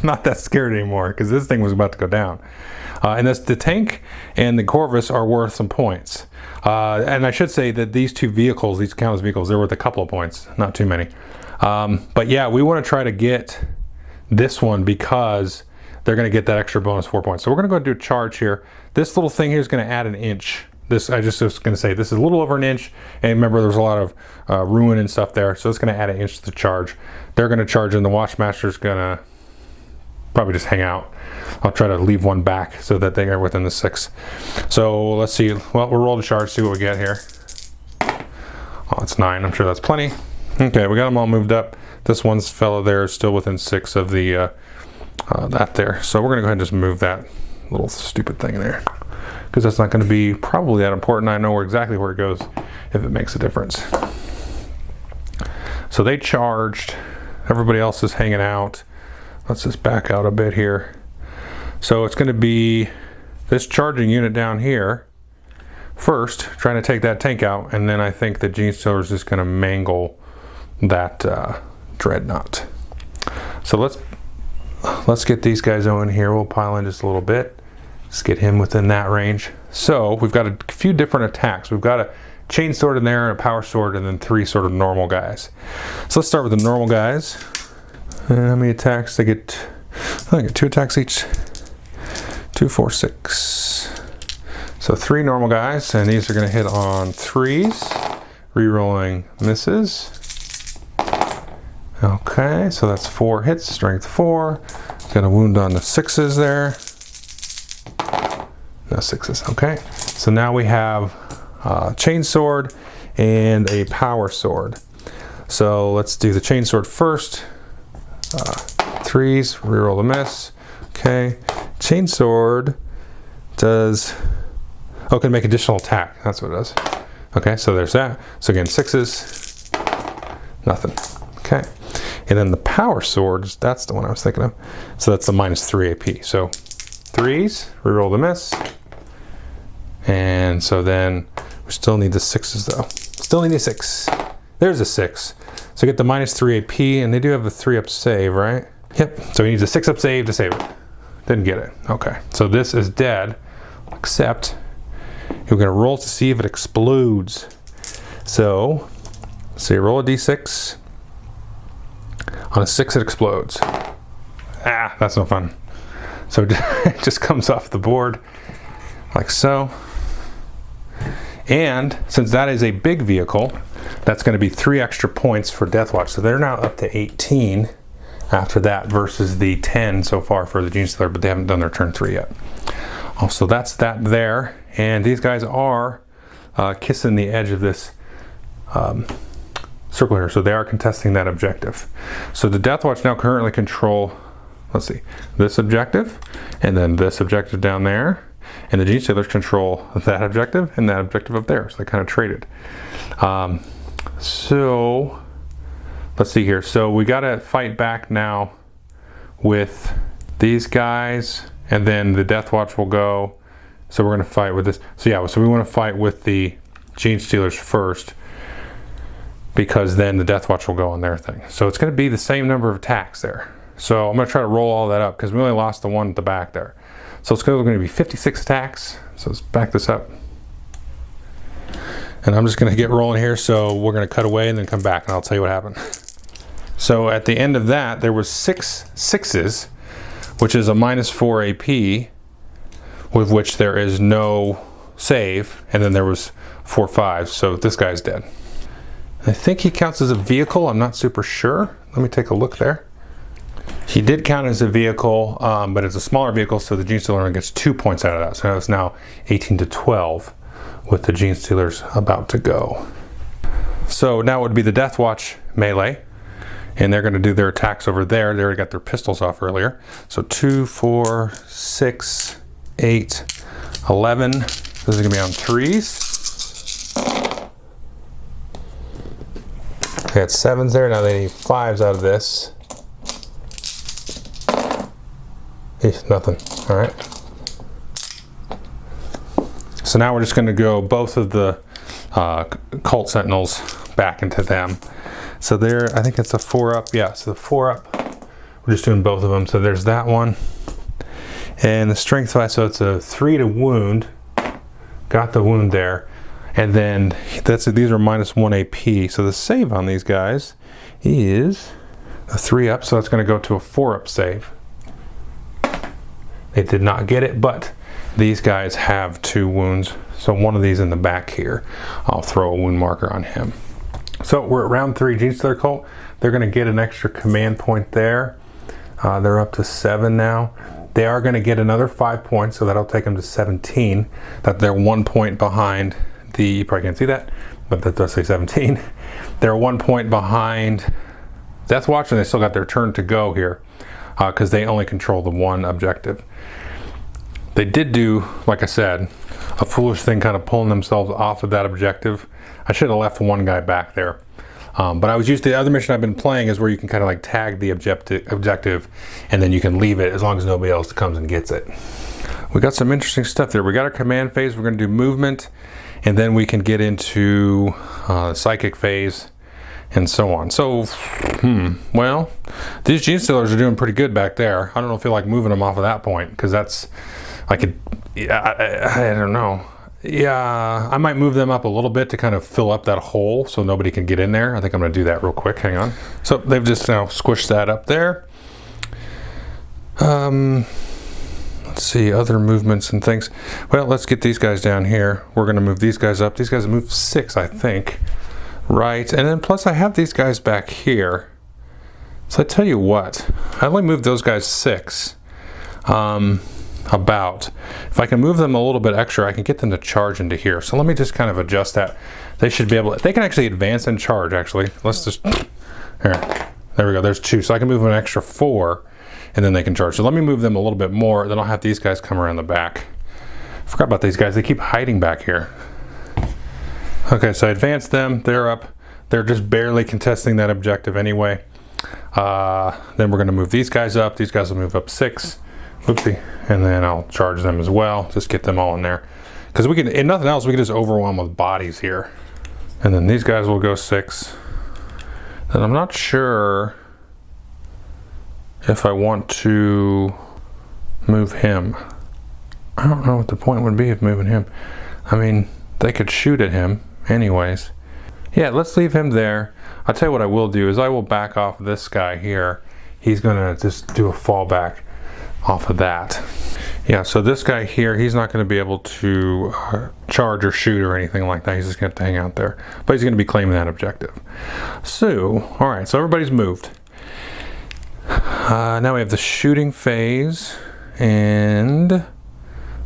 not that scared anymore because this thing was about to go down. And that's the tank and the Corvus are worth some points. And I should say that these 2 vehicles, these count as vehicles, they're worth a couple of points, not too many. But yeah, we want to try to get this one because they're going to get that extra bonus 4 points. So we're going to go and do a charge here. This little thing here is going to add an inch. This, I just was going to say, this is a little over an inch. And remember, there's a lot of ruin and stuff there. So it's going to add an inch to the charge. They're going to charge, and the Watchmaster's going to probably just hang out. I'll try to leave 1 back so that they are within the 6. So let's see. Well, we'll roll the charge, see what we get here. Oh, it's 9. I'm sure that's plenty. Okay, we got them all moved up. This one's fella there is still within 6 of the that there. So we're going to go ahead and just move that little stupid thing there, because that's not going to be probably that important. I know exactly where it goes if it makes a difference. So they charged. Everybody else is hanging out. Let's just back out a bit here. So it's going to be this charging unit down here first, trying to take that tank out, and then I think the Genestealer is just going to mangle that Dreadnought. So let's get these guys on here. We'll pile in just a little bit. Let's get him within that range. So we've got a few different attacks. We've got a chain sword in there, and a power sword, and then 3 sort of normal guys. So let's start with the normal guys. And how many attacks? I get 2 attacks each. 2, 4, 6. So 3 normal guys, and these are going to hit on 3s. Rerolling misses. Okay, so that's 4 hits, strength 4. Got a wound on the 6s there. No 6s, okay. So now we have chain sword and a power sword. So let's do the chain sword first. 3s, reroll the miss. Okay, chain sword does, oh, can make additional attack. That's what it does. Okay, so there's that. So again, 6s, nothing. Okay, and then the power swords, that's the one I was thinking of. So that's the -3 AP. So 3s, reroll the miss. And so then we still need the 6s though. Still need a 6. There's a 6. So get the -3 AP, and they do have a 3-up save, right? Yep, so he needs a 6-up save to save it. Didn't get it. Okay, so this is dead, except you're gonna roll to see if it explodes. So you roll a d6. On a 6, it explodes. Ah, that's no fun. So it just comes off the board like so. And since that is a big vehicle, that's going to be 3 extra points for Deathwatch. So they're now up to 18 after that versus the 10 so far for the Genestealer, but they haven't done their turn 3 yet. So that's that there. And these guys are kissing the edge of this circle here. So they are contesting that objective. So the Deathwatch now currently control, let's see, this objective, and then this objective down there. And the Genestealers control that objective and that objective up there. So they kind of traded. So let's see here. So we got to fight back now with these guys, and then the Deathwatch will go. So we're going to fight with this. So yeah, so we want to fight with the Genestealers first, because then the Deathwatch will go on their thing. So it's going to be the same number of attacks there. So I'm going to try to roll all that up because we only lost the one at the back there. So it's going to be 56 attacks. So let's back this up. And I'm just going to get rolling here. So we're going to cut away and then come back and I'll tell you what happened. So at the end of that, there was 6 6s, which is a -4 AP, with which there is no save. And then there was 4 5s. So this guy's dead. I think he counts as a vehicle. I'm not super sure. Let me take a look there. He did count as a vehicle, but it's a smaller vehicle, so the Genestealer gets 2 points out of that. So it's now 18 to 12 with the Genestealers about to go. So now it would be the Deathwatch melee, and they're going to do their attacks over there. They already got their pistols off earlier. So 2, 4, 6, 8, 11. This is going to be on 3s. They had 7s there, now they need 5s out of this. Nothing. All right. So now we're just going to go both of the Cult Sentinels back into them. So there, I think it's a 4-up. Yeah, so the 4-up. We're just doing both of them. So there's that one. And the Strength 5, so it's a 3 to wound. Got the wound there. And then these are -1 AP. So the save on these guys is a 3-up. So that's going to go to a 4-up save. They did not get it, but these guys have 2 wounds. So one of these in the back here, I'll throw a wound marker on him. So we're at round 3, Genestealer Cult. They're going to get an extra command point there. They're up to 7 now. They are going to get another 5 points, so that'll take them to 17. That they're 1 point behind the, you probably can't see that, but that does say 17. They're 1 point behind Deathwatch, and they still got their turn to go here, because they only control the one objective. They did do, like I said, a foolish thing, kind of pulling themselves off of that objective. I should have left one guy back there. But I was used to the other mission I've been playing is where you can kind of like tag the objective and then you can leave it as long as nobody else comes and gets it. We got some interesting stuff there. We got our command phase. We're going to do movement, and then we can get into psychic phase and so on. So, well, these Genestealers are doing pretty good back there. I don't know if I feel like moving them off of that point, because that's, I could, yeah, I don't know. Yeah, I might move them up a little bit to kind of fill up that hole so nobody can get in there. I think I'm going to do that real quick. Hang on. So they've just now squished that up there. Let's see, other movements and things. Well, let's get these guys down here. We're going to move these guys up. These guys have moved 6, I think. Right, and then plus I have these guys back here. So I tell you what, I only moved those guys 6. About. If I can move them a little bit extra, I can get them to charge into here. So let me just kind of adjust that. They should be able to, they can actually advance and charge actually. Let's just, here, there we go, there's 2. So I can move them an extra 4 and then they can charge. So let me move them a little bit more, then I'll have these guys come around the back. I forgot about these guys, they keep hiding back here. Okay, so I advanced them, they're up. They're just barely contesting that objective anyway. Then we're gonna move these guys up. These guys will move up 6. Oopsie. And then I'll charge them as well. Just get them all in there. Because we can, if nothing else, we can just overwhelm with bodies here. And then these guys will go 6. And I'm not sure if I want to move him. I don't know what the point would be of moving him. I mean, they could shoot at him anyways. Yeah, let's leave him there. I'll tell you what I will do is I will back off this guy here. He's gonna just do a fallback off of that. Yeah, so this guy here, he's not going to be able to charge or shoot or anything like that. He's just going to have to hang out there. But he's going to be claiming that objective. So, all right, so everybody's moved. Now we have the shooting phase. And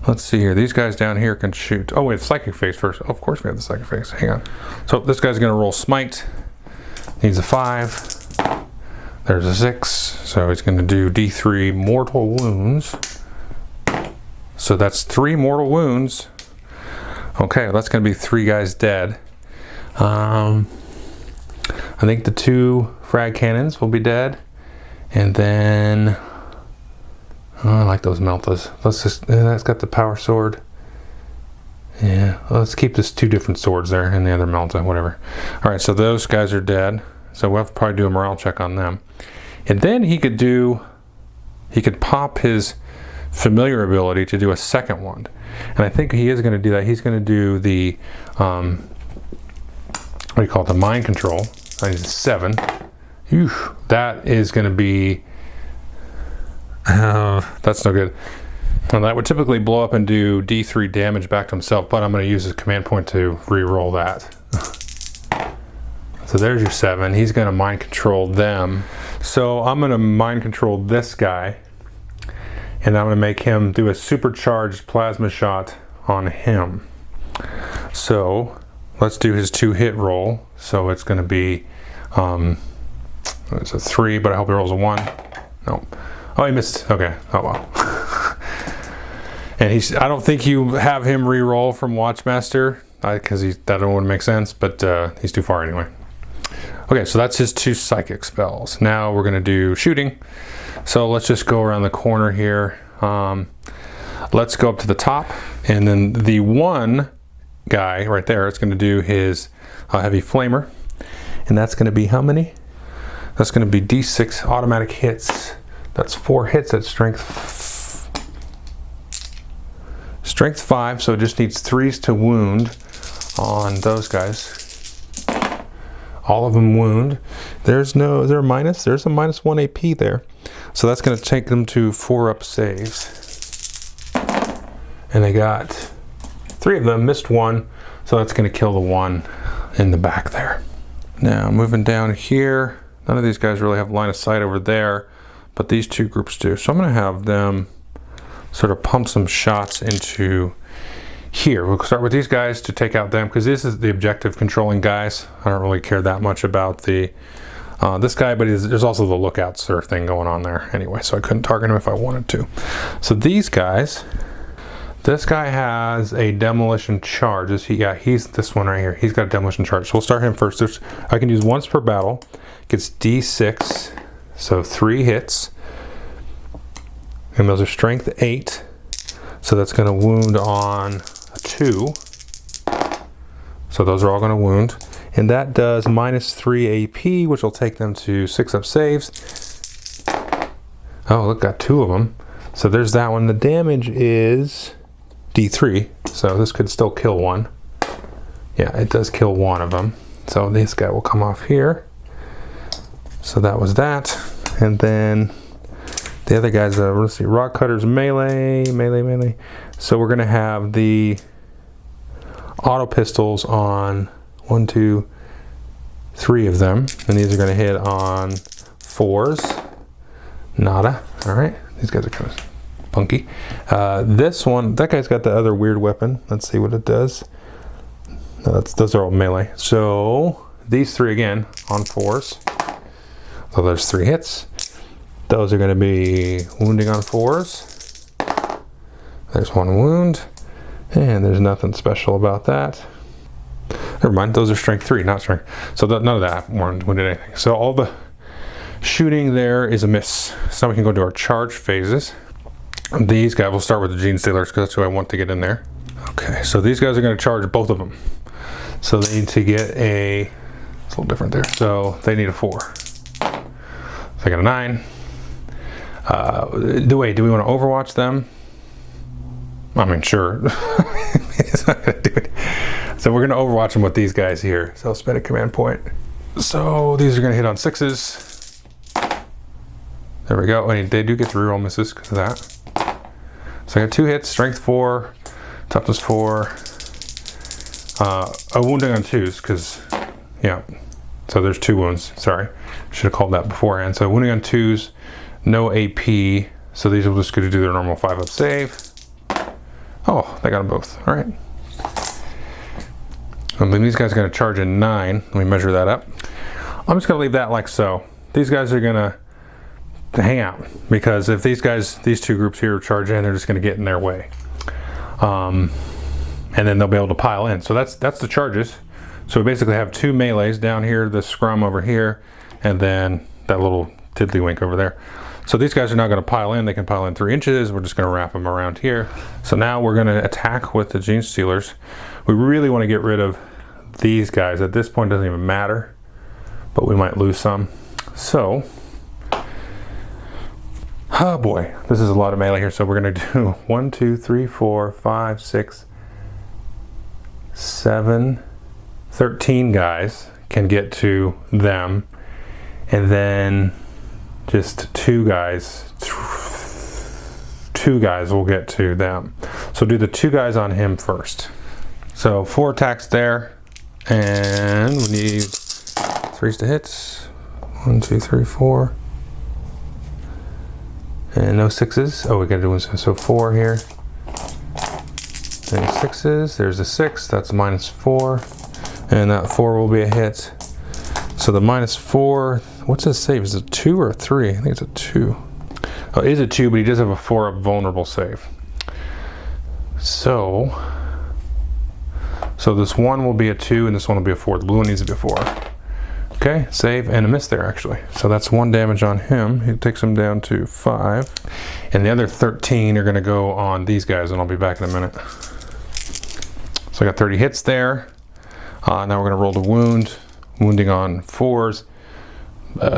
let's see here. These guys down here can shoot. Oh, we have psychic phase first. Oh, of course we have the psychic phase. Hang on. So this guy's going to roll smite. Needs a 5. There's a 6. So he's going to do D3 mortal wounds. So that's 3 mortal wounds. Okay, that's going to be 3 guys dead. I think the 2 frag cannons will be dead. And then, oh, I like those meltas. Let's just, that's got the power sword. Yeah, let's keep this 2 different swords there and the other melta, whatever. All right, so those guys are dead. So we'll have to probably do a morale check on them. And then he could pop his familiar ability to do a second one. And I think he is going to do that. He's going to do the, what do you call it, the mind control. I need 7. Whew, that is going to be, that's no good. Well, that would typically blow up and do D3 damage back to himself, but I'm going to use his command point to re-roll that. So there's your 7. He's going to mind control them. So I'm going to mind control this guy, and I'm going to make him do a supercharged plasma shot on him. So let's do his 2 hit roll. So it's going to be, it's a 3, but I hope he rolls a 1. Nope. Oh, he missed. Okay. Oh well. And I don't think you have him re-roll from Watchmaster because that wouldn't make sense, but he's too far anyway. Okay, so that's his 2 psychic spells. Now we're going to do shooting. So let's just go around the corner here. Let's go up to the top, and then the 1 guy right there is going to do his heavy flamer, and that's going to be how many? That's going to be D6 automatic hits. That's 4 hits at strength 5, so it just needs 3s to wound on those guys. All of them wound. Is there a minus? There's a -1 AP there. So that's going to take them to 4-up saves. And they got 3 of them, missed 1, so that's going to kill the 1 in the back there. Now moving down here, none of these guys really have line of sight over there, but these 2 groups do. So I'm going to have them sort of pump some shots into here. We'll start with these guys to take out them, because this is the objective controlling guys. I don't really care that much about the this guy, but there's also the lookout sort of thing going on there anyway, so I couldn't target him if I wanted to. So these guys, this guy has a demolition charge. He's this one right here. He's got a demolition charge. So we'll start him first. I can use once per battle. Gets D6, so 3 hits. And those are strength 8. So that's going to wound on a 2. So those are all going to wound. And that does -3 AP, which will take them to 6-up saves. Oh, look, got 2 of them. So there's that one. The damage is D3. So this could still kill 1. Yeah, it does kill 1 of them. So this guy will come off here. So that was that. And then the other guys, let's see, rock cutters, melee. So we're gonna have the auto pistols on 1, 2, 3 of them, and these are gonna hit on 4s. Nada. All right, these guys are kind of punky. This one, that guy's got the other weird weapon. Let's see what it does. No, those are all melee. So these 3 again on 4s. So there's 3 hits. Those are going to be wounding on 4s. There's 1 wound, and there's nothing special about that. Never mind, those are strength 3, not strength. So none of that wounded anything. So all the shooting there is a miss. So now we can go to our charge phases. These guys, we'll start with the Genestealers because that's who I want to get in there. Okay, so these guys are going to charge both of them. So they need to get it's a little different there. So they need a 4. So I got a 9. Do we want to overwatch them? I mean, sure. It's not going to do it. So we're going to overwatch them with these guys here. So I'll spend a command point. So these are going to hit on 6s. There we go. And they do get to reroll misses because of that. So I got 2 hits, strength 4, toughness 4. A wounding on 2s because, yeah. So there's 2 wounds. Sorry. Should have called that beforehand. So wounding on 2s. No AP, so these will just go to do their normal 5-up save. Oh, they got them both. All right. And then these guys are going to charge in 9. Let me measure that up. I'm just gonna leave that like so. These guys are gonna hang out, because if these two groups here charge in, they're just gonna get in their way. And then they'll be able to pile in. So that's the charges. So we basically have 2 melees down here, this scrum over here, and then that little tiddlywink over there. So these guys are not going to pile in. They can pile in 3 inches. We're just going to wrap them around here. So now we're going to attack with the Genestealers. We really want to get rid of these guys. At this point, it doesn't even matter, but we might lose some. So, oh boy, this is a lot of melee here. So we're going to do 1, 2, 3, 4, 5, 6, 7, 13 guys can get to them, and then just 2 guys will get to them. So do the 2 guys on him first. So 4 attacks there, and we need 3s to hit. 1, 2, 3, 4, and no 6s. Oh, we gotta do 1, so 4 here. And 6s, there's a 6, that's -4, and that 4 will be a hit. So the -4, what's his save? Is it 2 or 3? I think it's a 2. Oh, it is a 2, but he does have a 4 up vulnerable save. So this one will be a 2, and this one will be a 4. The blue one needs to be a 4. Okay, save, and a miss there actually. So that's 1 damage on him. It takes him down to 5. And the other 13 are gonna go on these guys, and I'll be back in a minute. So I got 30 hits there. Now we're gonna roll the wound. Wounding on 4s.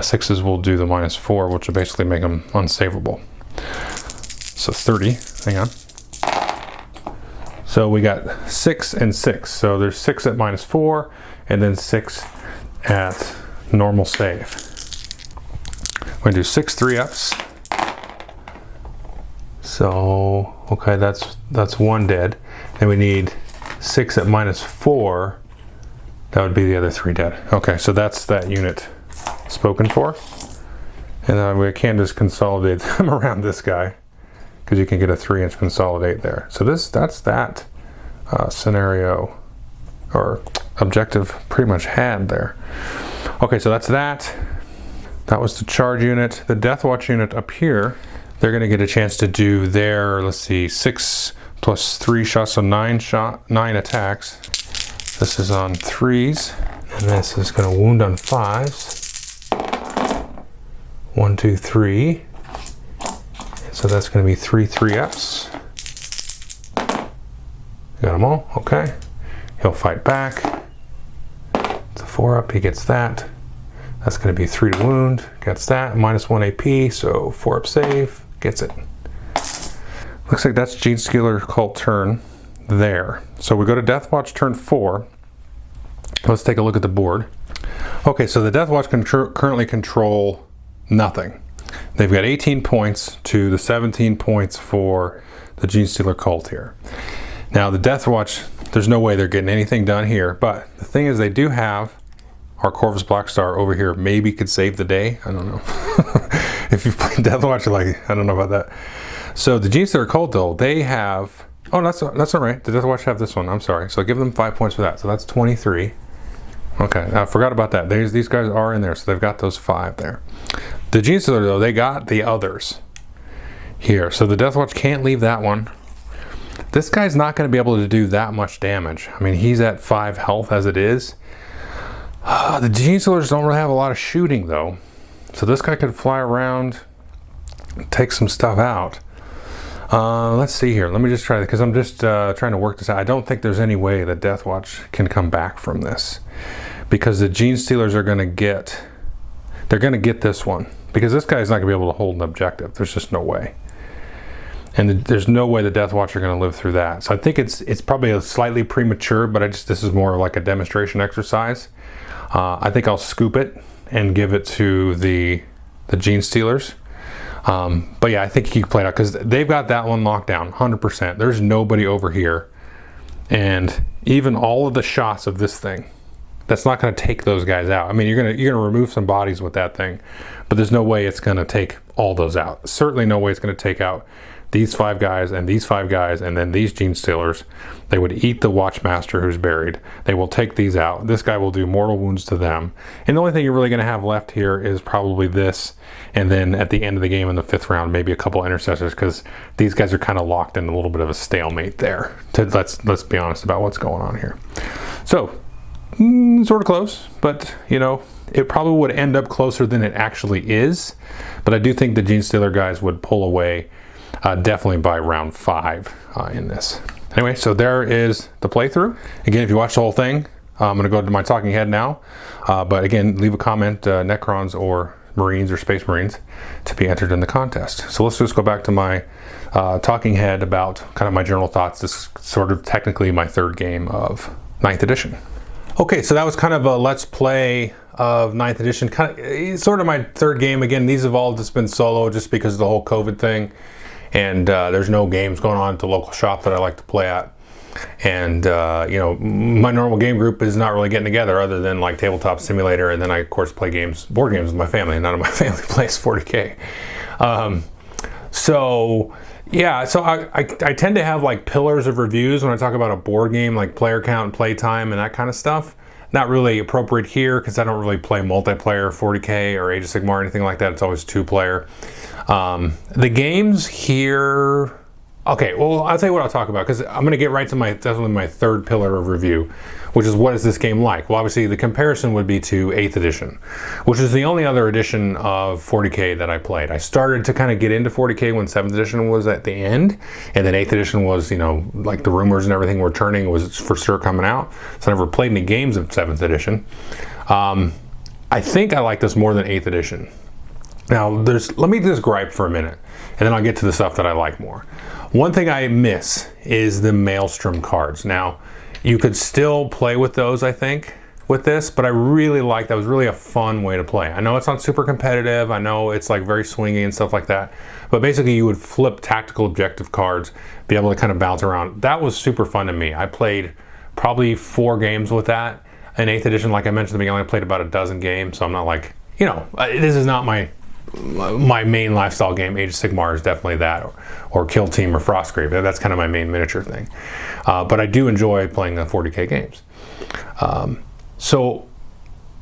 6s will do the -4, which will basically make them unsavable. So 30, hang on. So we got 6 and 6. So there's 6 at -4, and then 6 at normal save. We're gonna do 6 3-ups. So, okay, that's 1 dead. And we need 6 at -4. That would be the other 3 dead. Okay, so that's that unit spoken for. And then we can just consolidate them around this guy, because you can get a 3-inch consolidate there. So that's that scenario or objective pretty much had there. Okay, so that's that. That was the charge unit. The Deathwatch unit up here, they're gonna get a chance to do their, let's see, 6 plus 3 shots, so 9 attacks. This is on 3s, and this is going to wound on 5s. 1, 2, 3. So that's going to be 3 3-ups. Got them all, okay. He'll fight back. It's a 4-up, he gets that. That's going to be 3 to wound, gets that. -1 AP, so 4-up save, gets it. Looks like that's Genestealer cult turn there. So we go to Deathwatch turn 4. Let's take a look at the board. Okay, so the Deathwatch currently control nothing. They've got 18 points to the 17 points for the Genestealer cult here. Now the Deathwatch, there's no way they're getting anything done here, but the thing is they do have our Corvus Blackstar over here. Maybe could save the day, I don't know. If you've played Deathwatch, you're like, I don't know about that. So the Genestealer cult though, they have, oh, that's all right. The Deathwatch have this one, I'm sorry. So give them 5 points for that. So that's 23. Okay, I forgot about that. These guys are in there, so they've got those 5 there. The Genestealer though, they got the others here. So the Deathwatch can't leave that one. This guy's not going to be able to do that much damage. I mean, he's at 5 health as it is. The Genestealers don't really have a lot of shooting though. So this guy could fly around, take some stuff out. Let's see here. Let me just try, because I'm just trying to work this out. I don't think there's any way that Deathwatch can come back from this, because the Genestealers are going to get, they're going to get this one, because this guy's not going to be able to hold an objective. There's just no way. And there's no way the Deathwatch are going to live through that. So I think it's probably a slightly premature, but this is more like a demonstration exercise. I think I'll scoop it and give it to the Genestealers. But yeah, I think you can play it out, because they've got that one locked down 100%. There's nobody over here, and even all of the shots of this thing, that's not going to take those guys out. I mean, you're gonna remove some bodies with that thing, but there's no way it's going to take all those out. Certainly no way it's going to take out these 5 guys and these 5 guys and then these Genestealers. They would eat the Watchmaster who's buried. They will take these out. This guy will do mortal wounds to them. And the only thing you're really going to have left here is probably this. And then at the end of the game in the 5th round, maybe a couple intercessors, because these guys are kind of locked in a little bit of a stalemate there. Let's be honest about what's going on here. So, sort of close, but you know, it probably would end up closer than it actually is. But I do think the Genestealer guys would pull away definitely by round 5 in this. Anyway, so there is the playthrough. Again, if you watch the whole thing, I'm going to go to my talking head now. But again, leave a comment, Necrons or Marines or Space Marines, to be entered in the contest. So let's just go back to my talking head about kind of my general thoughts. This is sort of technically my 3rd game of 9th edition. Okay, so that was kind of a let's play of 9th edition, kind of sort of my 3rd game. Again, these have all just been solo just because of the whole COVID thing, and there's no games going on at the local shop that I like to play at. And you know, my normal game group is not really getting together other than like Tabletop Simulator, and then I of course play board games with my family, and none of my family plays 40K. So yeah, so I tend to have like pillars of reviews when I talk about a board game, like player count and play time and that kind of stuff. Not really appropriate here because I don't really play multiplayer 40K or Age of Sigmar or anything like that. It's always 2-player. The games here, okay, well, I'll tell you what I'll talk about, because I'm going to get right to definitely my 3rd pillar of review, which is what is this game like? Well, obviously the comparison would be to 8th edition, which is the only other edition of 40K that I played. I started to kind of get into 40K when 7th edition was at the end, and then 8th edition was, you know, like the rumors and everything were turning, was for sure coming out. So I never played any games of 7th edition. I think I like this more than 8th edition. Now, let me just gripe for a minute, and then I'll get to the stuff that I like more. One thing I miss is the Maelstrom cards. Now, you could still play with those, I think, with this, but I really like that. Was really a fun way to play. I know it's not super competitive. I know it's like very swingy and stuff like that, but basically you would flip tactical objective cards, be able to kind of bounce around. That was super fun to me. I played probably 4 games with that. In 8th edition, like I mentioned at the beginning, I played about a dozen games, so I'm not like, you know, this is not my main lifestyle game. Age of Sigmar is definitely that, or Kill Team or Frostgrave. That's kind of my main miniature thing. But I do enjoy playing the 40K games. So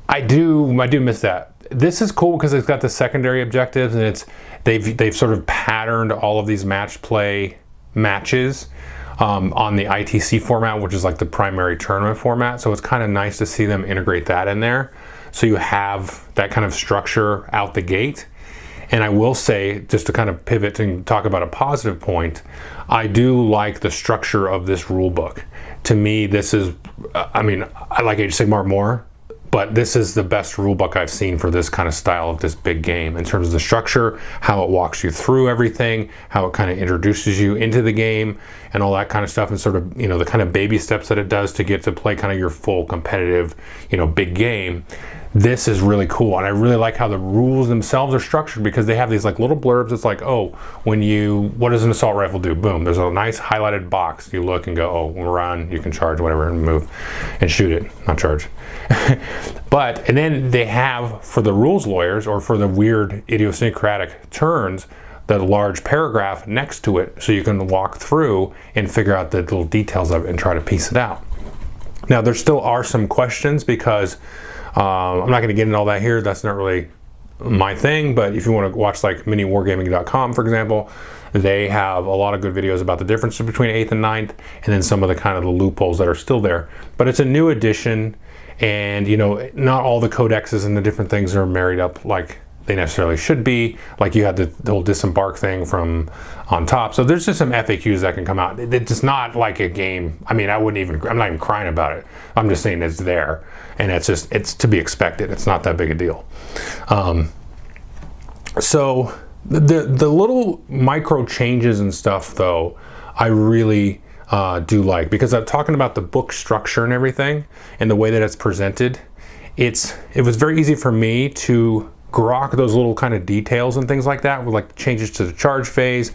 I do miss that. This is cool because it's got the secondary objectives, and they've sort of patterned all of these match play matches on the ITC format, which is like the primary tournament format. So it's kind of nice to see them integrate that in there, so you have that kind of structure out the gate. And I will say, just to kind of pivot and talk about a positive point, I do like the structure of this rule book. To me, this is, I mean, I like Age of Sigmar more, but this is the best rule book I've seen for this kind of style of this big game, in terms of the structure, how it walks you through everything, how it kind of introduces you into the game and all that kind of stuff, and sort of, you know, the kind of baby steps that it does to get to play kind of your full competitive, you know, big game. This is really cool, and I really like how the rules themselves are structured, because they have these like little blurbs. It's like, oh, what does an assault rifle do? Boom, there's a nice highlighted box. You look and go, oh, run, you can charge, whatever, and move and shoot it, not charge. And then they have, for the rules lawyers, or for the weird idiosyncratic turns, the large paragraph next to it, so you can walk through and figure out the little details of it and try to piece it out. Now, there still are some questions, because I'm not going to get into all that here. That's not really my thing, but if you want to watch like miniwargaming.com, for example, they have a lot of good videos about the differences between 8th and 9th, and then some of the kind of the loopholes that are still there. But it's a new edition, and you know, not all the codexes and the different things are married up like they necessarily should be. Like you had the whole disembark thing from on top. So there's just some FAQs that can come out. It's not like a game. I mean, I'm not even crying about it. I'm just saying it's there, and it's to be expected. It's not that big a deal. So the little micro changes and stuff, though, I really do like, because I'm talking about the book structure and everything, and the way that it's presented. It was very easy for me to grok those little kind of details and things like that, with like changes to the charge phase,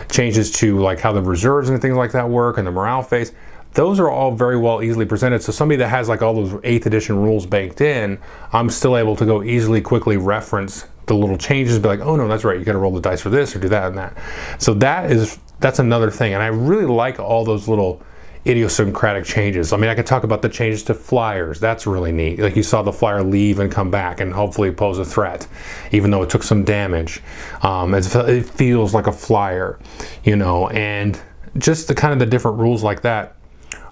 changes to like how the reserves and things like that work, and the morale phase. Those are all very well easily presented. So somebody that has like all those 8th edition rules baked in, I'm still able to go easily, quickly reference the little changes, be like, oh no, that's right, you got to roll the dice for this or do that and that. So that's another thing, and I really like all those little idiosyncratic changes. I mean, I could talk about the changes to flyers. That's really neat. Like you saw the flyer leave and come back and hopefully pose a threat, even though it took some damage. It feels like a flyer, you know, and just the kind of the different rules like that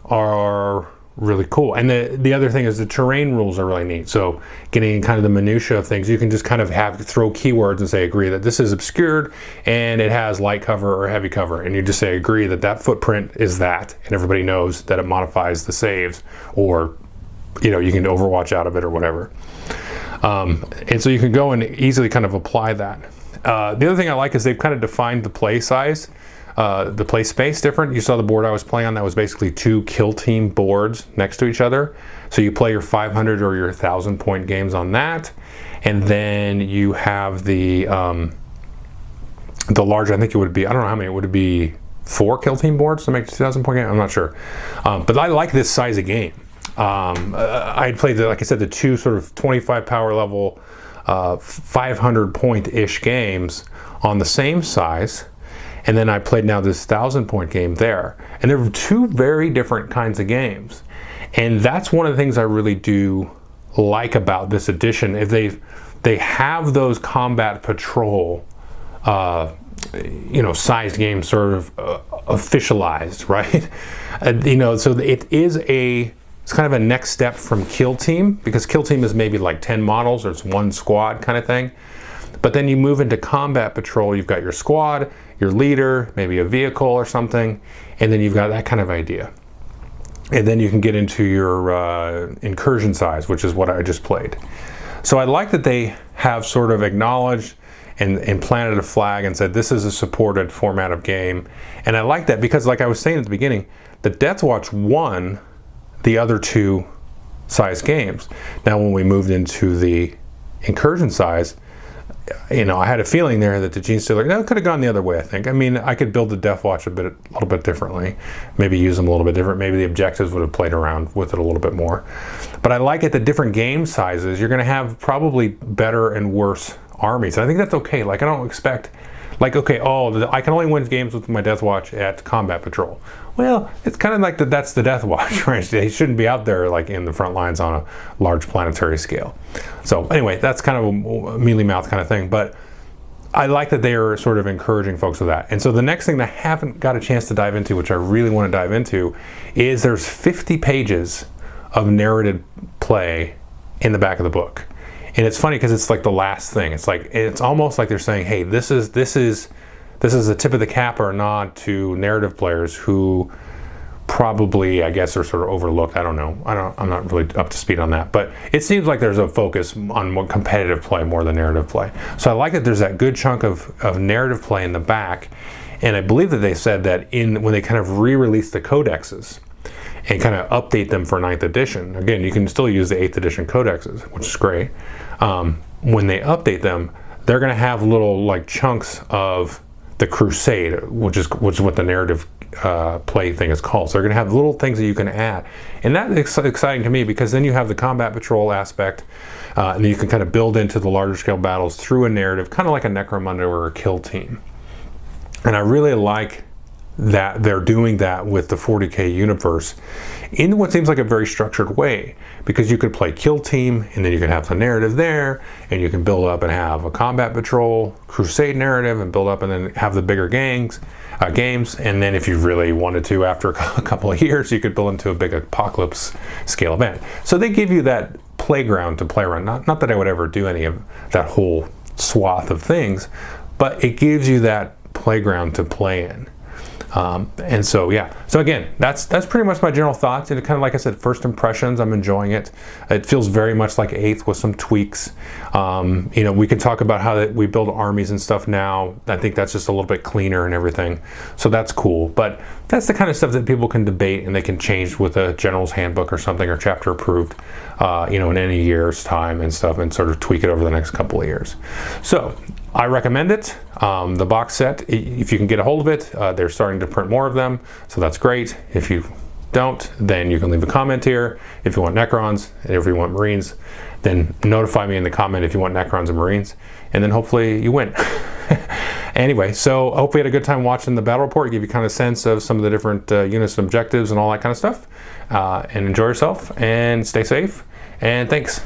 are really cool. And the other thing is the terrain rules are really neat. So getting kind of the minutia of things, you can just kind of throw keywords and say agree that this is obscured and it has light cover or heavy cover, and you just say agree that that footprint is that, and everybody knows that it modifies the saves, or you know, you can overwatch out of it or whatever. And so you can go and easily kind of apply that. The other thing I like is they've kind of defined the play size. The play space different. You saw the board I was playing on, that was basically 2 kill team boards next to each other. So you play your 500 or your 1,000 point games on that, and then you have the larger, I think it would be, I don't know how many, would it be 4 kill team boards to make a 2,000 point game? I'm not sure. But I like this size of game. I played, like I said, the 2 sort of 25 power level, 500 point-ish games on the same size. And then I played now this 1,000 point game there. And they're 2 very different kinds of games. And that's one of the things I really do like about this edition. If they have those combat patrol, you know, sized games sort of officialized, right? You know, so it's kind of a next step from Kill Team, because Kill Team is maybe like 10 models or it's 1 squad kind of thing. But then you move into Combat Patrol, you've got your squad, your leader, maybe a vehicle or something, and then you've got that kind of idea. And then you can get into your incursion size, which is what I just played. So I like that they have sort of acknowledged and planted a flag and said this is a supported format of game. And I like that because, like I was saying at the beginning, the Deathwatch won the other 2 size games. Now when we moved into the incursion size, you know, I had a feeling there that the Genestealer could have gone the other way, I think. I mean, I could build the Deathwatch a little bit differently, maybe use them a little bit different. Maybe the objectives would have played around with it a little bit more. But I like it, the different game sizes, you're going to have probably better and worse armies. And I think that's okay. Like, I don't expect, like, okay, I can only win games with my Deathwatch at Combat Patrol. Well, it's kind of like that's the Deathwatch, right? They shouldn't be out there like in the front lines on a large planetary scale. So anyway, that's kind of a mealy mouth kind of thing, but I like that they are sort of encouraging folks with that. And so the next thing that I haven't got a chance to dive into, which I really want to dive into, is there's 50 pages of narrated play in the back of the book. And it's funny because it's like the last thing. It's almost like they're saying, hey, this is a tip of the cap or a nod to narrative players who probably, I guess, are sort of overlooked. I don't know. I'm not really up to speed on that. But it seems like there's a focus on more competitive play more than narrative play. So I like that there's that good chunk of narrative play in the back. And I believe that they said that when they kind of re-release the codexes and kind of update them for 9th edition, again, you can still use the 8th edition codexes, which is great. When they update them, they're going to have little like chunks of the Crusade, which is what the narrative play thing is called. So they're going to have little things that you can add, and that's exciting to me because then you have the combat patrol aspect, and then you can kind of build into the larger scale battles through a narrative, kind of like a Necromunda or a Kill Team. And I really like that they're doing that with the 40K universe in what seems like a very structured way, because you could play Kill Team and then you can have the narrative there, and you can build up and have a Combat Patrol Crusade narrative and build up and then have the bigger games, and then if you really wanted to, after a couple of years, you could build into a big apocalypse scale event. So they give you that playground to play around. Not that I would ever do any of that whole swath of things, but it gives you that playground to play in. And so, yeah. So again, that's pretty much my general thoughts. And kind of like I said, first impressions, I'm enjoying it. It feels very much like 8th with some tweaks. You know, we can talk about how we build armies and stuff now. I think that's just a little bit cleaner and everything. So that's cool. But that's the kind of stuff that people can debate and they can change with a general's handbook or something, or chapter approved, you know, in any year's time and stuff, and sort of tweak it over the next couple of years. So I recommend it. The box set, if you can get a hold of it, they're starting to print more of them, so that's great. If you don't, then you can leave a comment here. If you want Necrons, and if you want Marines, then notify me in the comment if you want Necrons and Marines, and then hopefully you win. Anyway, so I hope you had a good time watching the battle report. Give you kind of sense of some of the different units and objectives and all that kind of stuff. And enjoy yourself and stay safe. And thanks.